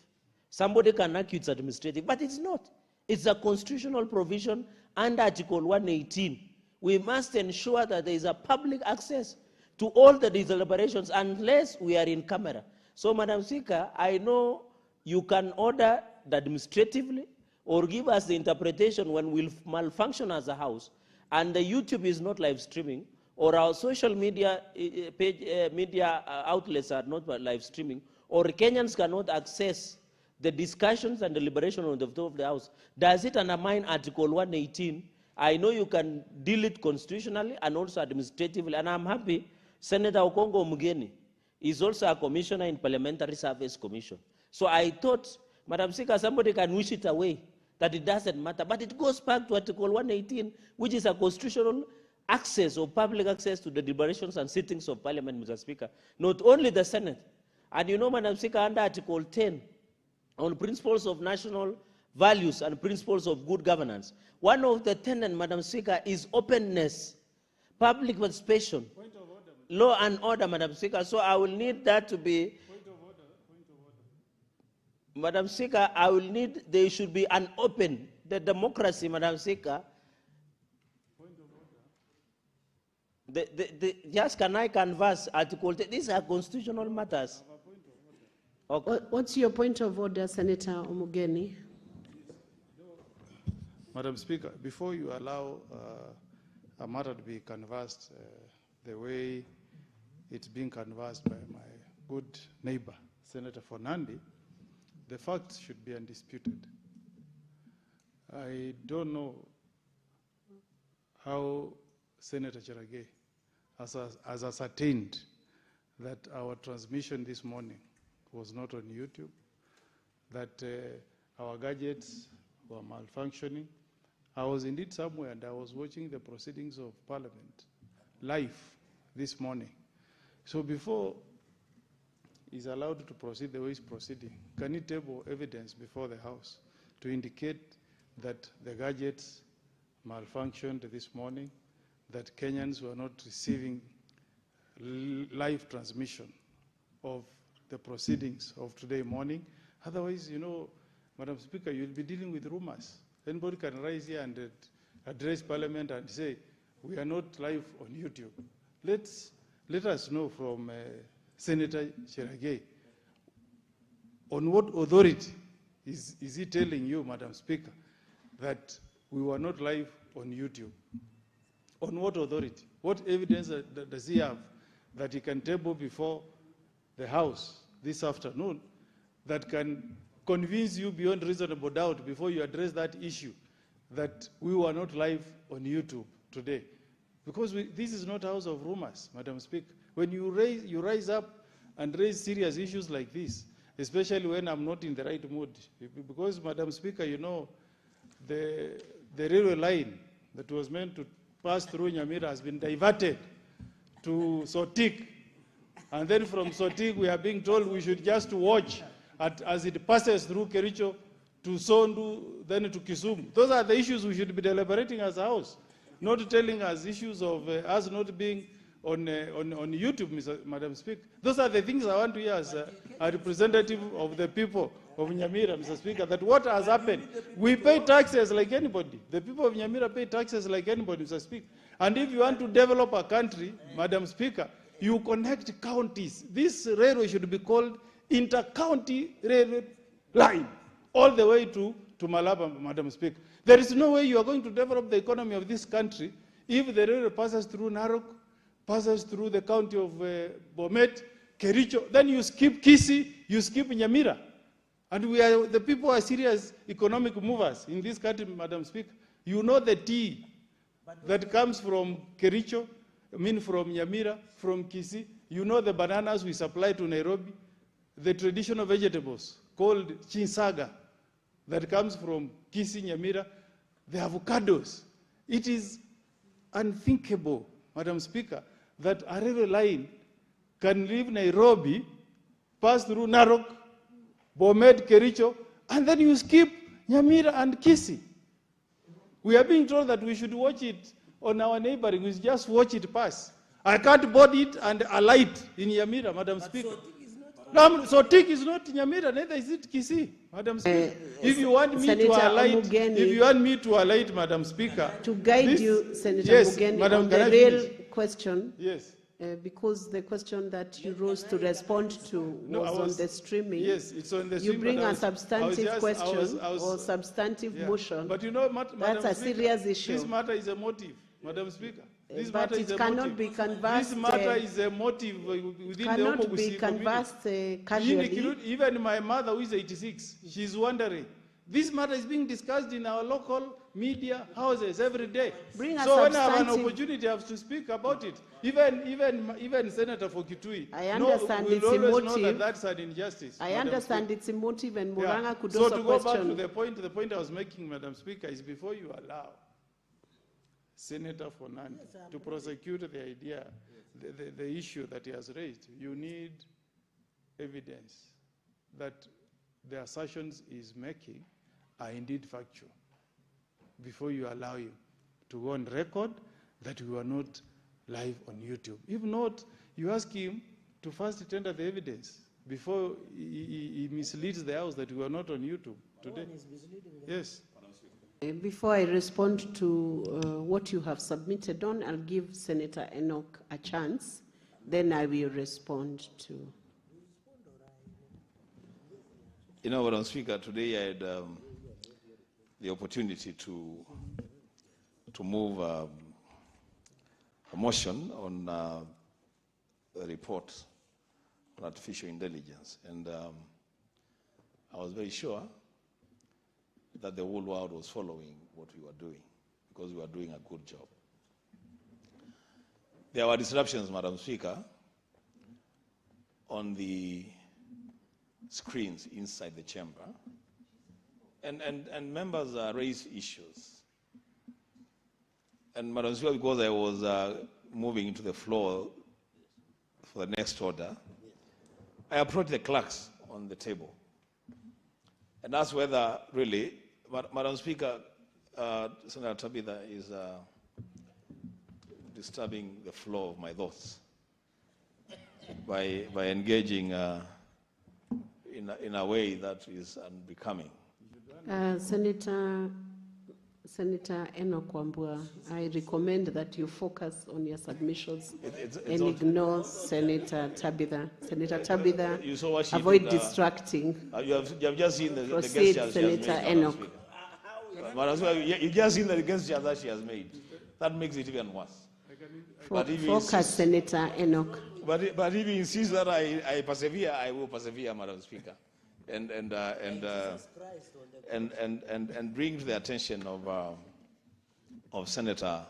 Somebody can argue it's administrative, but it's not. It's a constitutional provision under Article 118. We must ensure that there is a public access to all the deliberations unless we are in camera. So, Madam Speaker, I know you can order administratively or give us the interpretation when we'll malfunction as a House and the YouTube is not live streaming or our social media outlets are not live streaming or Kenyans cannot access the discussions and deliberation on the floor of the House. Does it undermine Article 118? I know you can deal it constitutionally and also administratively, and I'm happy Senator Okongo Mugeni is also a commissioner in Parliamentary Service Commission. So I thought, Madam Speaker, somebody can wish it away, that it doesn't matter. But it goes back to Article 118, which is a constitutional access or public access to the deliberations and sittings of Parliament, Mr. Speaker. Not only the Senate. And you know, Madam Speaker, under Article 10, on principles of national values and principles of good governance, one of the tenets, Madam Speaker, is openness, public participation, law and order, Madam Speaker. So I will need that to be... Madam Speaker, I will need, there should be an open, the democracy, Madam Speaker. Just can I canvass Article 10? These are constitutional matters. Okay. What's your point of order, Senator Omugeni? Madam Speaker, before you allow a matter to be canvassed the way it's being canvassed by my good neighbor, Senator Fernandi, the facts should be undisputed. I don't know how Senator Cherargei has ascertained that our transmission this morning was not on YouTube, that our gadgets were malfunctioning. I was indeed somewhere and I was watching the proceedings of Parliament live this morning. So before he's allowed to proceed the way he's proceeding, can he table evidence before the House to indicate that the gadgets malfunctioned this morning, that Kenyans were not receiving live transmission of the proceedings of today morning? Otherwise, you know, Madam Speaker, you'll be dealing with rumors. Anybody can rise here and address Parliament and say, we are not live on YouTube. Let us know from Senator Cherargei, on what authority is he telling you, Madam Speaker, that we were not live on YouTube? On what authority? What evidence does he have that he can table before the House this afternoon that can convince you beyond reasonable doubt before you address that issue that we were not live on YouTube today? Because this is not a house of rumors, Madam Speaker. When you rise up and raise serious issues like this, especially when I'm not in the right mood, because, Madam Speaker, you know, the railway line that was meant to pass through Nyamira has been diverted to Sotik. And then from Sotik, we are being told we should just watch as it passes through Kericho to Sondu, then to Kisumu. Those are the issues we should be deliberating as a house, not telling us issues of us not being on YouTube, Madam Speaker. Those are the things I want to hear as a representative of the people of Nyamira, Mr. Speaker, that what has happened. We pay taxes like anybody. The people of Nyamira pay taxes like anybody, Mr. Speaker. And if you want to develop a country, Madam Speaker, you connect counties. This railway should be called inter-county railway line, all the way to Malaba, Madam Speaker. There is no way you are going to develop the economy of this country if the railway passes through Narok, passes through the county of Bomet, Kericho, then you skip Kisii, you skip Nyamira. And the people are serious economic movers in this country, Madam Speaker. You know the tea that comes from Kericho, from Nyamira, from Kisii. You know the bananas we supply to Nairobi, the traditional vegetables called chinsaga that comes from Kisii, Nyamira, the avocados. It is unthinkable, Madam Speaker, that a railway line can leave Nairobi, pass through Narok, Bomet, Kericho, and then you skip Nyamira and Kisii. We are being told that we should watch it on our neighboring, we just watch it pass. I can't board it and alight in Nyamira, Madam Speaker. So Tik is not Nyamira, neither is it Kisii, Madam Speaker. If you want me Senator to alight, Omugeni, if you want me to alight, Madam Speaker, to guide this, you, Senator yes, Mugeni, Madam, on the real question. Yes. Because the question that you rose to respond to was on the streaming. Yes, it's on the streaming. You bring a substantive question or substantive motion. But you know, that's a serious issue. This matter is a motive, Madam Speaker. This but matter is it a cannot motive. be canvassed. This matter is a motive within the cannot be canvassed casually. Even my mother, who is 86, she's wondering. This matter is being discussed in our local media houses every day. So when I have an opportunity, I have to speak about it. Even Senator for Kitui, I understand it's always emotive. know that that's an injustice. I understand it's emotive, and Muranga could so also to go question. back to the point I was making, Madam Speaker, is before you allow Senator Fernand to prosecute the idea, the issue that he has raised, you need evidence that the assertions he's making are indeed factual before you allow him to go on record that we are not live on YouTube. If not, you ask him to first tender the evidence before he misleads the House that we are not on YouTube today. Yes. Before I respond to what you have submitted on, I'll give Senator Enoch a chance. Then I will respond to. You know, Madam Speaker, today I had the opportunity to move a motion on a report on artificial intelligence. And I was very sure that the whole world was following what we were doing, because we were doing a good job. There were disruptions, Madam Speaker, on the screens inside the chamber, and members raised issues. And Madam Speaker, because I was moving into the floor for the next order, I approached the clerks on the table and asked whether really, Madam Speaker, Senator Tabitha is disturbing the flow of my thoughts by engaging in a way that is unbecoming. Senator Enoch Wambua, I recommend that you focus on your submissions and ignore Senator Tabitha. Senator Tabitha, avoid distracting. You have just seen the Proceed, gestures Senator she has made, Enoch. You just seen the gestures that she has made. That makes it even worse. Focus, Senator Enoch. But if you insist that I persevere, I will persevere, Madam Speaker, and bring to the attention of Senator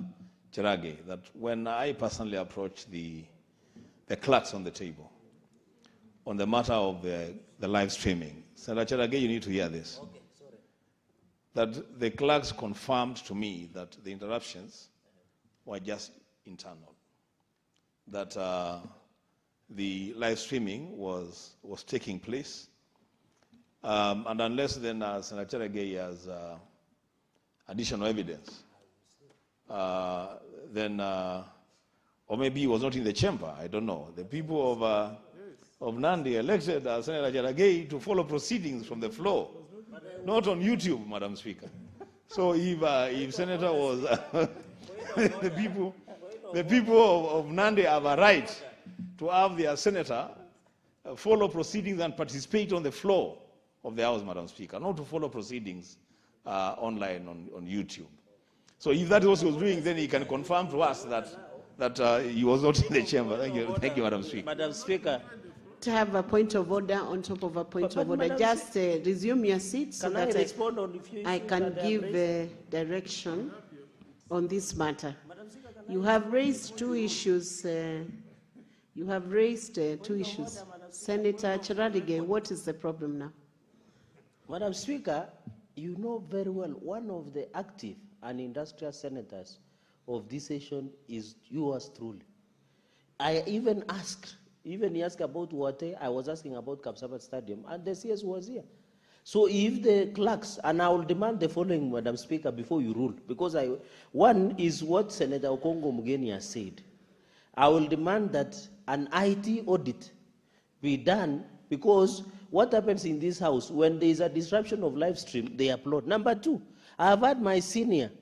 Cherage that when I personally approached the clerks on the table on the matter of the live streaming, Senator Cherage, you need to hear this. Okay, sorry. That the clerks confirmed to me that the interruptions were just internal. That the live streaming was taking place And unless then Senator Cherargei has additional evidence, then, or maybe he was not in the chamber, I don't know. The people of Nandi elected Senator Cherargei to follow proceedings from the floor, not on YouTube, Madam Speaker. So if Senator was, the people of Nandi have a right to have their senator follow proceedings and participate on the floor of the House, Madam Speaker, not to follow proceedings online on YouTube. So if that is what he was doing, then he can confirm to us that he was not in the chamber. Thank you, Madam Speaker. Madam Speaker. To have a point of order on top of a point of order. Just resume your seat so that I can give direction on this matter. You have raised two issues. Senator Cherargei, what is the problem now? Madam Speaker, you know very well one of the active and industrious senators of this session is yours truly. I even asked, he asked about Wate, I was asking about Kapsabet Stadium, and the CS was here. So if the clerks, and I will demand the following, Madam Speaker, before you rule, because one is what Senator Okongo Mugeni has said. I will demand that an IT audit be done, because what happens in this house, when there is a disruption of live stream, they applaud. Number two, I have had my senior,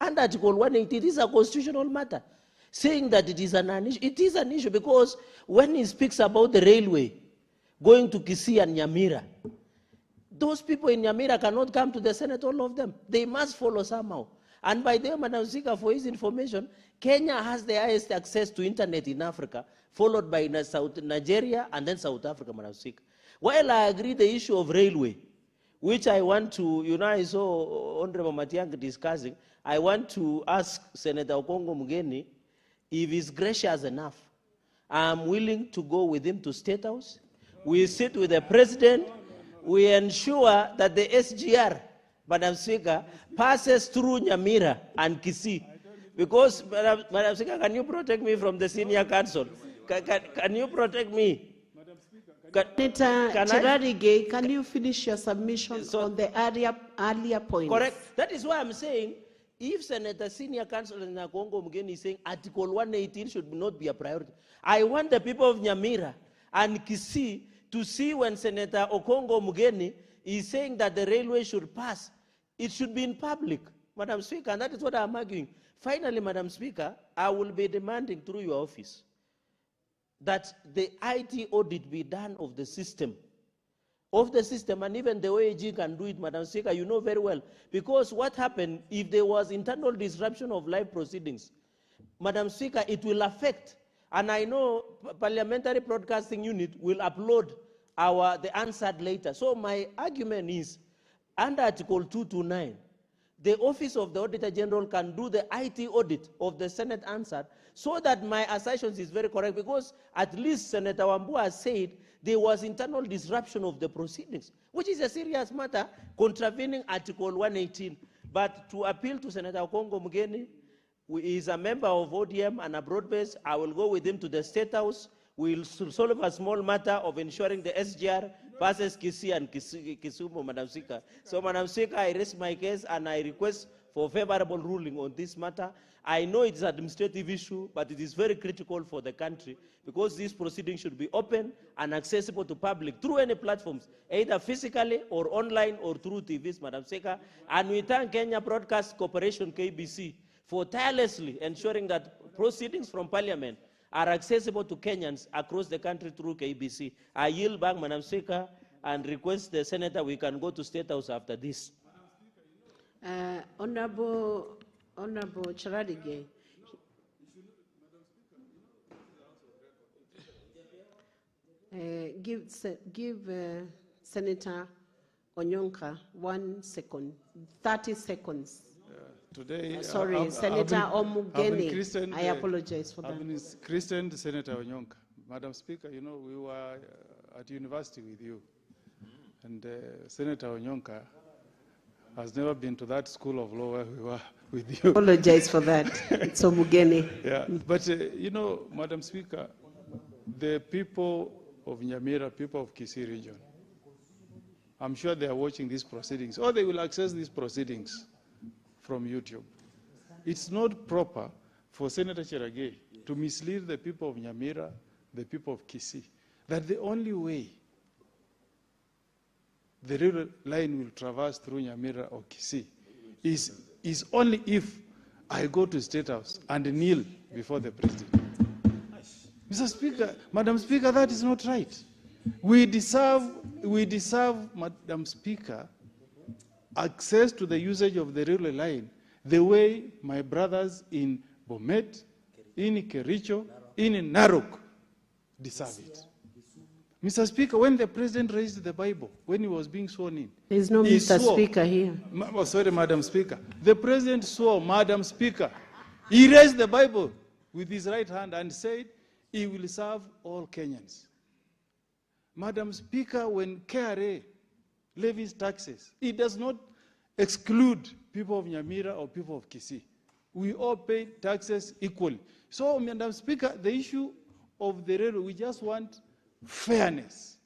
under Article 180, it is a constitutional matter, saying that it is an issue. It is an issue because when he speaks about the railway going to Kisii and Nyamira, those people in Nyamira cannot come to the Senate, all of them. They must follow somehow. And by the way, Madam Speaker, for his information, Kenya has the highest access to internet in Africa, followed by Nigeria and then South Africa, Madam Speaker. While I agree the issue of railway, which I want to, I saw Honorable MATIANG'I discussing, I want to ask Senator Okongo Mugeni if he's gracious enough. I'm willing to go with him to State House. We sit with the President. We ensure that the SGR, Madam Speaker, passes through Nyamira and Kisii. Because, Madam Speaker, can you protect me from the senior counsel? Can you protect me? Senator Cherargei, can you finish your submission on the earlier points? Correct. That is why I'm saying, if Senator Senior Counsel Okongo Mugeni is saying Article 118 should not be a priority, I want the people of Nyamira and Kisii to see when Senator Okongo Mugeni is saying that the railway should pass, it should be in public, Madam Speaker, and that is what I'm arguing. Finally, Madam Speaker, I will be demanding through your office that the IT audit be done of the system, and even the OAG can do it, Madam Speaker, you know very well. Because what happened, if there was internal disruption of live proceedings, Madam Speaker, it will affect, and I know Parliamentary Broadcasting Unit will upload the answered later. So my argument is, under Article 229, the Office of the Auditor General can do the IT audit of the Senate answered, so that my assertions is very correct, because at least Senator Wambua has said there was internal disruption of the proceedings, which is a serious matter, contravening Article 118. But to appeal to Senator Okongo Mugeni, who is a member of ODM and a broad base, I will go with him to the State House. We'll solve a small matter of ensuring the SGR passes Kisii and Kisumu, Madam Speaker. So, Madam Speaker, I raise my case and I request for favorable ruling on this matter. I know it's an administrative issue, but it is very critical for the country, because these proceedings should be open and accessible to public through any platforms, either physically or online or through TVs, Madam Speaker. And we thank Kenya Broadcast Corporation, KBC, for tirelessly ensuring that proceedings from Parliament are accessible to Kenyans across the country through KBC. I yield back, Madam Speaker, and request the Senator we can go to State House after this. Honorable Cherargei. Give Senator Onyonka 1 second, 30 seconds. Today, sorry, Senator Omugeni. I apologize for that. I've been christened Senator Onyonka. Madam Speaker, you know, we were at university with you. And Senator Onyonka has never been to that school of law where we were with you. Apologize for that. It's Omugeni. Yeah, but you know, Madam Speaker, the people of Nyamira, people of Kisii region, I'm sure they are watching these proceedings, or they will access these proceedings from YouTube. It's not proper for Senator Cherargei to mislead the people of Nyamira, the people of Kisii, that the only way the railway line will traverse through Nyamira or Kisii is only if I go to State House and kneel before the president. Mr. Speaker, Madam Speaker, that is not right. We deserve, Madam Speaker, access to the usage of the railway line the way my brothers in Bomet, in Kericho, in Narok deserve it. Mr. Speaker, when the president raised the Bible, when he was being sworn in, there is no Mr. Speaker here. Sorry, Madam Speaker. The president swore, Madam Speaker, he raised the Bible with his right hand and said he will serve all Kenyans. Madam Speaker, when KRA levies taxes, it does not exclude people of Nyamira or people of Kisii. We all pay taxes equally. So, Madam Speaker, the issue of the railway, we just want fairness.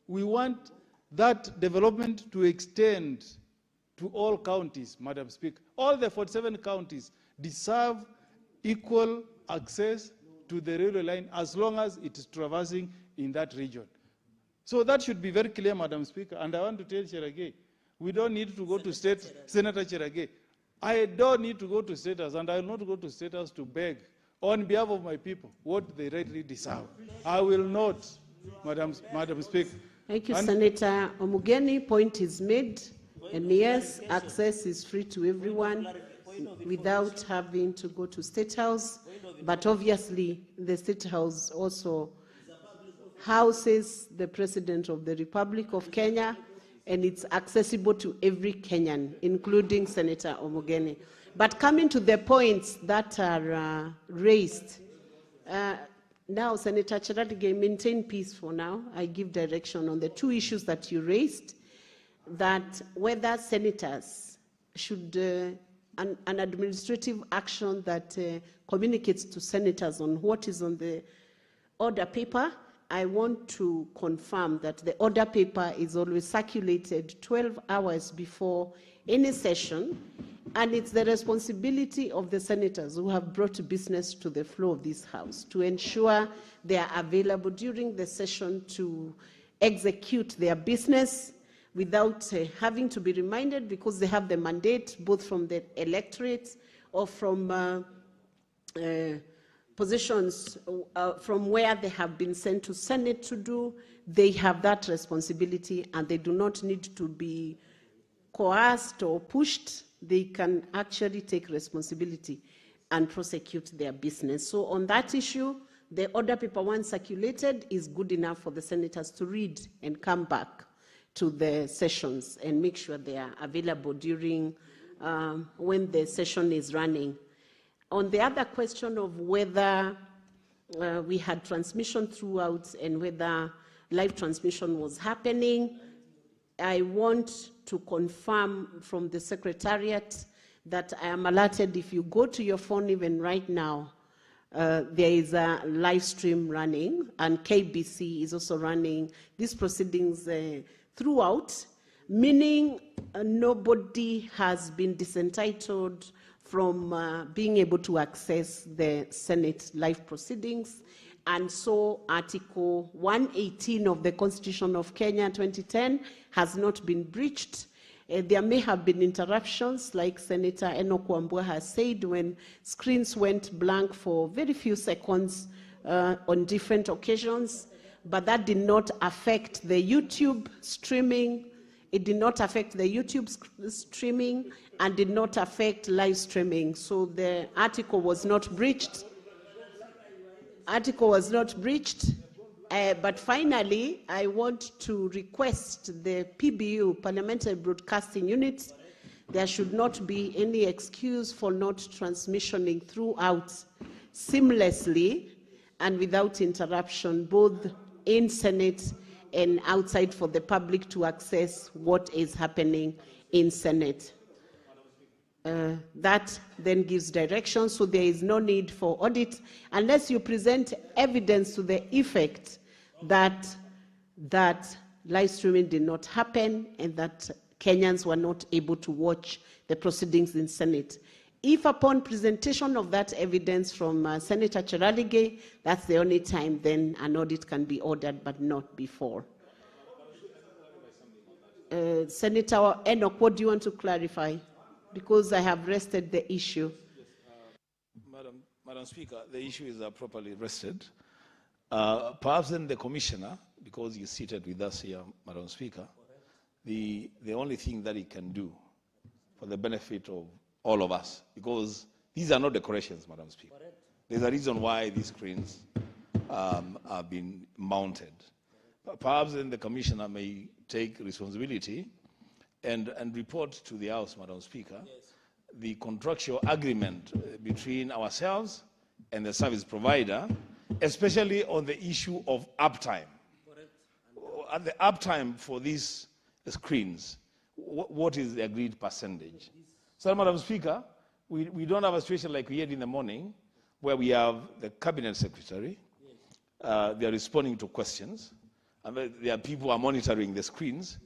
We want that development to extend to all counties, Madam Speaker. All the 47 counties deserve equal access to the railway line as long as it is traversing in that region. So that should be very clear, Madam Speaker. And I want to tell Cherargei, we don't need to go to state, Senator Cherargei. I don't need to go to State House, and I will not go to State House to beg on behalf of my people what they rightly deserve. I will not, Madam Speaker. Thank you, Senator Omugeni. Point is made. And yes, access is free to everyone without having to go to State House. But obviously, the State House also houses the President of the Republic of Kenya, and it's accessible to every Kenyan, including Senator Omugeni. But coming to the points that are raised, now, Senator Cherargei, maintain peace for now. I give direction on the two issues that you raised, that whether senators should, an administrative action that communicates to senators on what is on the order paper. I want to confirm that the order paper is always circulated 12 hours before any session, and it's the responsibility of the senators who have brought business to the floor of this House to ensure they are available during the session to execute their business without having to be reminded, because they have the mandate both from the electorate or from positions from where they have been sent to Senate to do. They have that responsibility, and they do not need to be coerced or pushed. They can actually take responsibility and prosecute their business. So on that issue, the order paper once circulated is good enough for the senators to read and come back to the sessions and make sure they are available during when the session is running. On the other question of whether we had transmission throughout and whether live transmission was happening, I want to confirm from the Secretariat that I am alerted. If you go to your phone even right now, there is a live stream running, and KBC is also running these proceedings throughout, meaning nobody has been disentitled from being able to access the Senate live proceedings. And so Article 118 of the Constitution of Kenya 2010 has not been breached. There may have been interruptions, like Senator Enoch Wambua has said, when screens went blank for very few seconds on different occasions, but that did not affect the YouTube streaming. It did not affect the YouTube streaming and did not affect live streaming. So the article was not breached. But finally, I want to request the PBU, Parliamentary Broadcasting Unit, there should not be any excuse for not transmissioning throughout seamlessly and without interruption, both in Senate and outside, for the public to access what is happening in Senate. That then gives direction, so there is no need for audit unless you present evidence to the effect that live streaming did not happen and that Kenyans were not able to watch the proceedings in Senate. If upon presentation of that evidence from Senator Cherargei, that's the only time, then an audit can be ordered, but not before. Senator Enoch, what do you want to clarify? Because I have rested the issue. Madam Speaker, the issue is properly rested. Perhaps then the Commissioner, because he's seated with us here, Madam Speaker, the only thing that he can do for the benefit of all of us, because these are not decorations, Madam Speaker. There's a reason why these screens have been mounted. Perhaps then the Commissioner may take responsibility and report to the House, Madam Speaker, the contractual agreement between ourselves and the service provider, especially on the issue of uptime. At the uptime for these screens, what is the agreed percentage? So, Madam Speaker, we don't have a situation like we had in the morning where we have the Cabinet Secretary, they are responding to questions, and there are people who are monitoring the screens,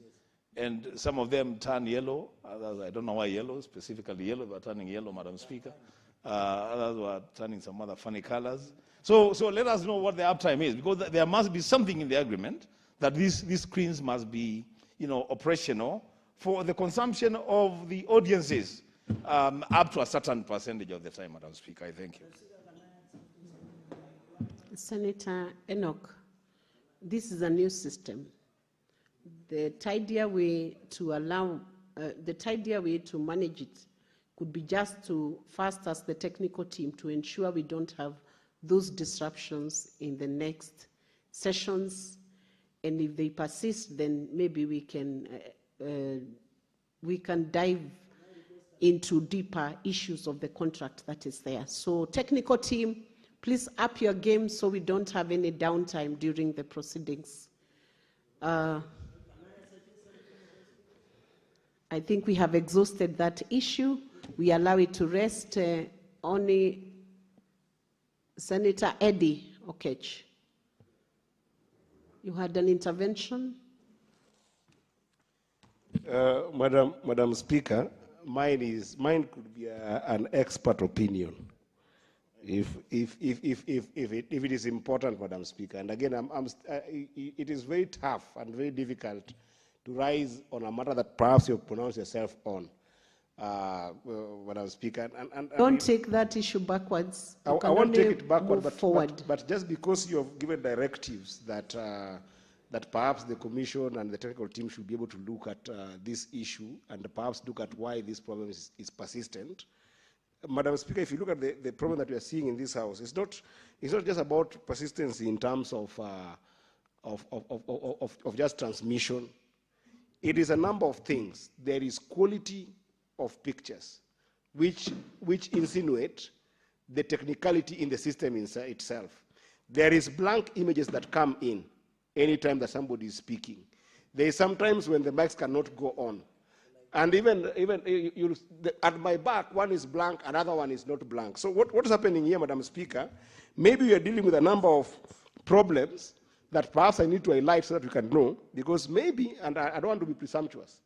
and some of them turn yellow, others, I don't know why yellow, specifically yellow, they are turning yellow, Madam Speaker. Others were turning some other funny colors. So let us know what the uptime is, because there must be something in the agreement that these screens must be, operational for the consumption of the audiences up to a certain percentage of the time, Madam Speaker. I thank you. Senator Enoch, this is a new system. The tidier way to allow, the tidier way to manage it could be just to first ask the technical team to ensure we don't have those disruptions in the next sessions. And if they persist, then maybe we can dive into deeper issues of the contract that is there. So technical team, please up your game so we don't have any downtime during the proceedings. I think we have exhausted that issue. We allow it to rest. Only Senator Eddie Okech. You had an intervention? Madam Speaker, mine could be an expert opinion, if it is important, Madam Speaker. And again, it is very tough and very difficult to rise on a matter that perhaps you pronounce yourself on, Madam Speaker. Don't take that issue backwards. I won't take it backward, forward. But just because you have given directives that that perhaps the Commission and the technical team should be able to look at this issue and perhaps look at why this problem is persistent. Madam Speaker, if you look at the problem that we are seeing in this House, it's not just about persistency in terms of just transmission. It is a number of things. There is quality of pictures, which insinuate the technicality in the system itself. There is blank images that come in anytime that somebody is speaking. There is sometimes when the mics cannot go on. And even at my back, one is blank, another one is not blank. So what is happening here, Madam Speaker? Maybe we are dealing with a number of problems that perhaps I need to highlight so that we can know, because maybe, and I don't want to be presumptuous,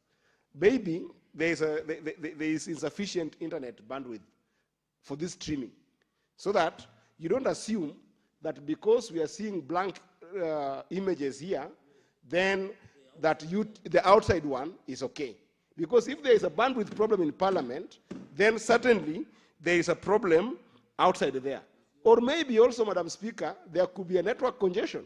maybe there is insufficient internet bandwidth for this streaming, so that you don't assume that because we are seeing blank images here, then that the outside one is okay. Because if there is a bandwidth problem in Parliament, then certainly there is a problem outside there. Or maybe also, Madam Speaker, there could be a network congestion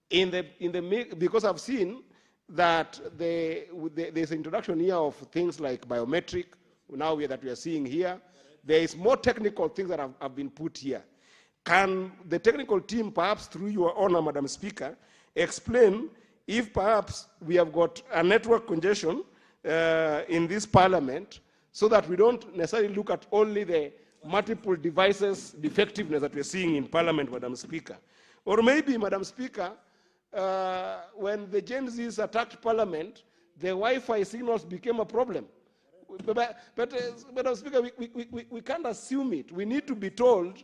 because I've seen that there's an introduction here of things like biometric, now that we are seeing here. There is more technical things that have been put here. Can the technical team, perhaps through your honor, Madam Speaker, explain if perhaps we have got a network congestion in this Parliament, so that we don't necessarily look at only the multiple devices defectiveness that we're seeing in Parliament, Madam Speaker? Or maybe, Madam Speaker, when the Gen Zs attacked Parliament, the Wi-Fi signals became a problem. But Madam Speaker, we can't assume it. We need to be told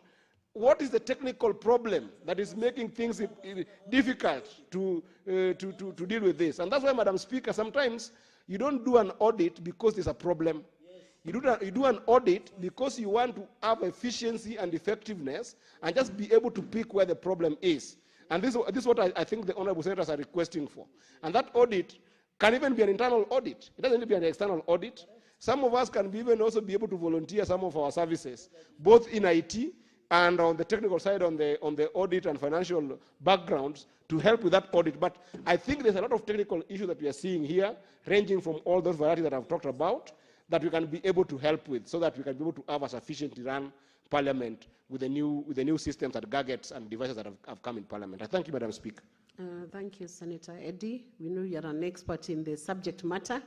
what is the technical problem that is making things difficult to deal with this? And that's why, Madam Speaker, sometimes you don't do an audit because there's a problem. You do an audit because you want to have efficiency and effectiveness and just be able to pick where the problem is. And this is what I think the honorable senators are requesting for. And that audit can even be an internal audit. It doesn't need to be an external audit. Some of us can even also be able to volunteer some of our services, both in IT and on the technical side, on the audit and financial backgrounds, to help with that audit. But I think there's a lot of technical issues that we are seeing here, ranging from all those varieties that I've talked about, that we can be able to help with, so that we can be able to have a sufficiently run parliament with the new systems and gadgets and devices that have come in parliament. I thank you, Madam Speaker. Thank you, Senator Eddie. We know you're an expert in the subject matter,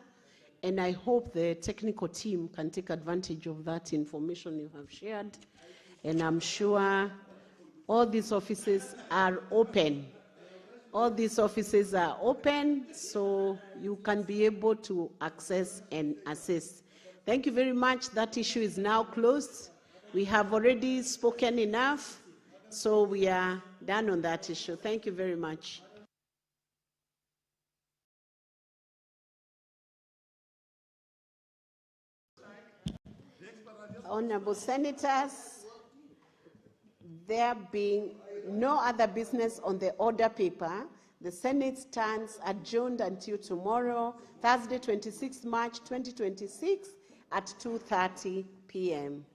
and I hope the technical team can take advantage of that information you have shared. And I'm sure all these offices are open. All these offices are open, so you can be able to access and assist. Thank you very much. That issue is now closed. We have already spoken enough, so we are done on that issue. Thank you very much. Honorable Senators, there being no other business on the order paper, the Senate stands adjourned until tomorrow, Thursday, 26 March 2026 at 2:30 p.m.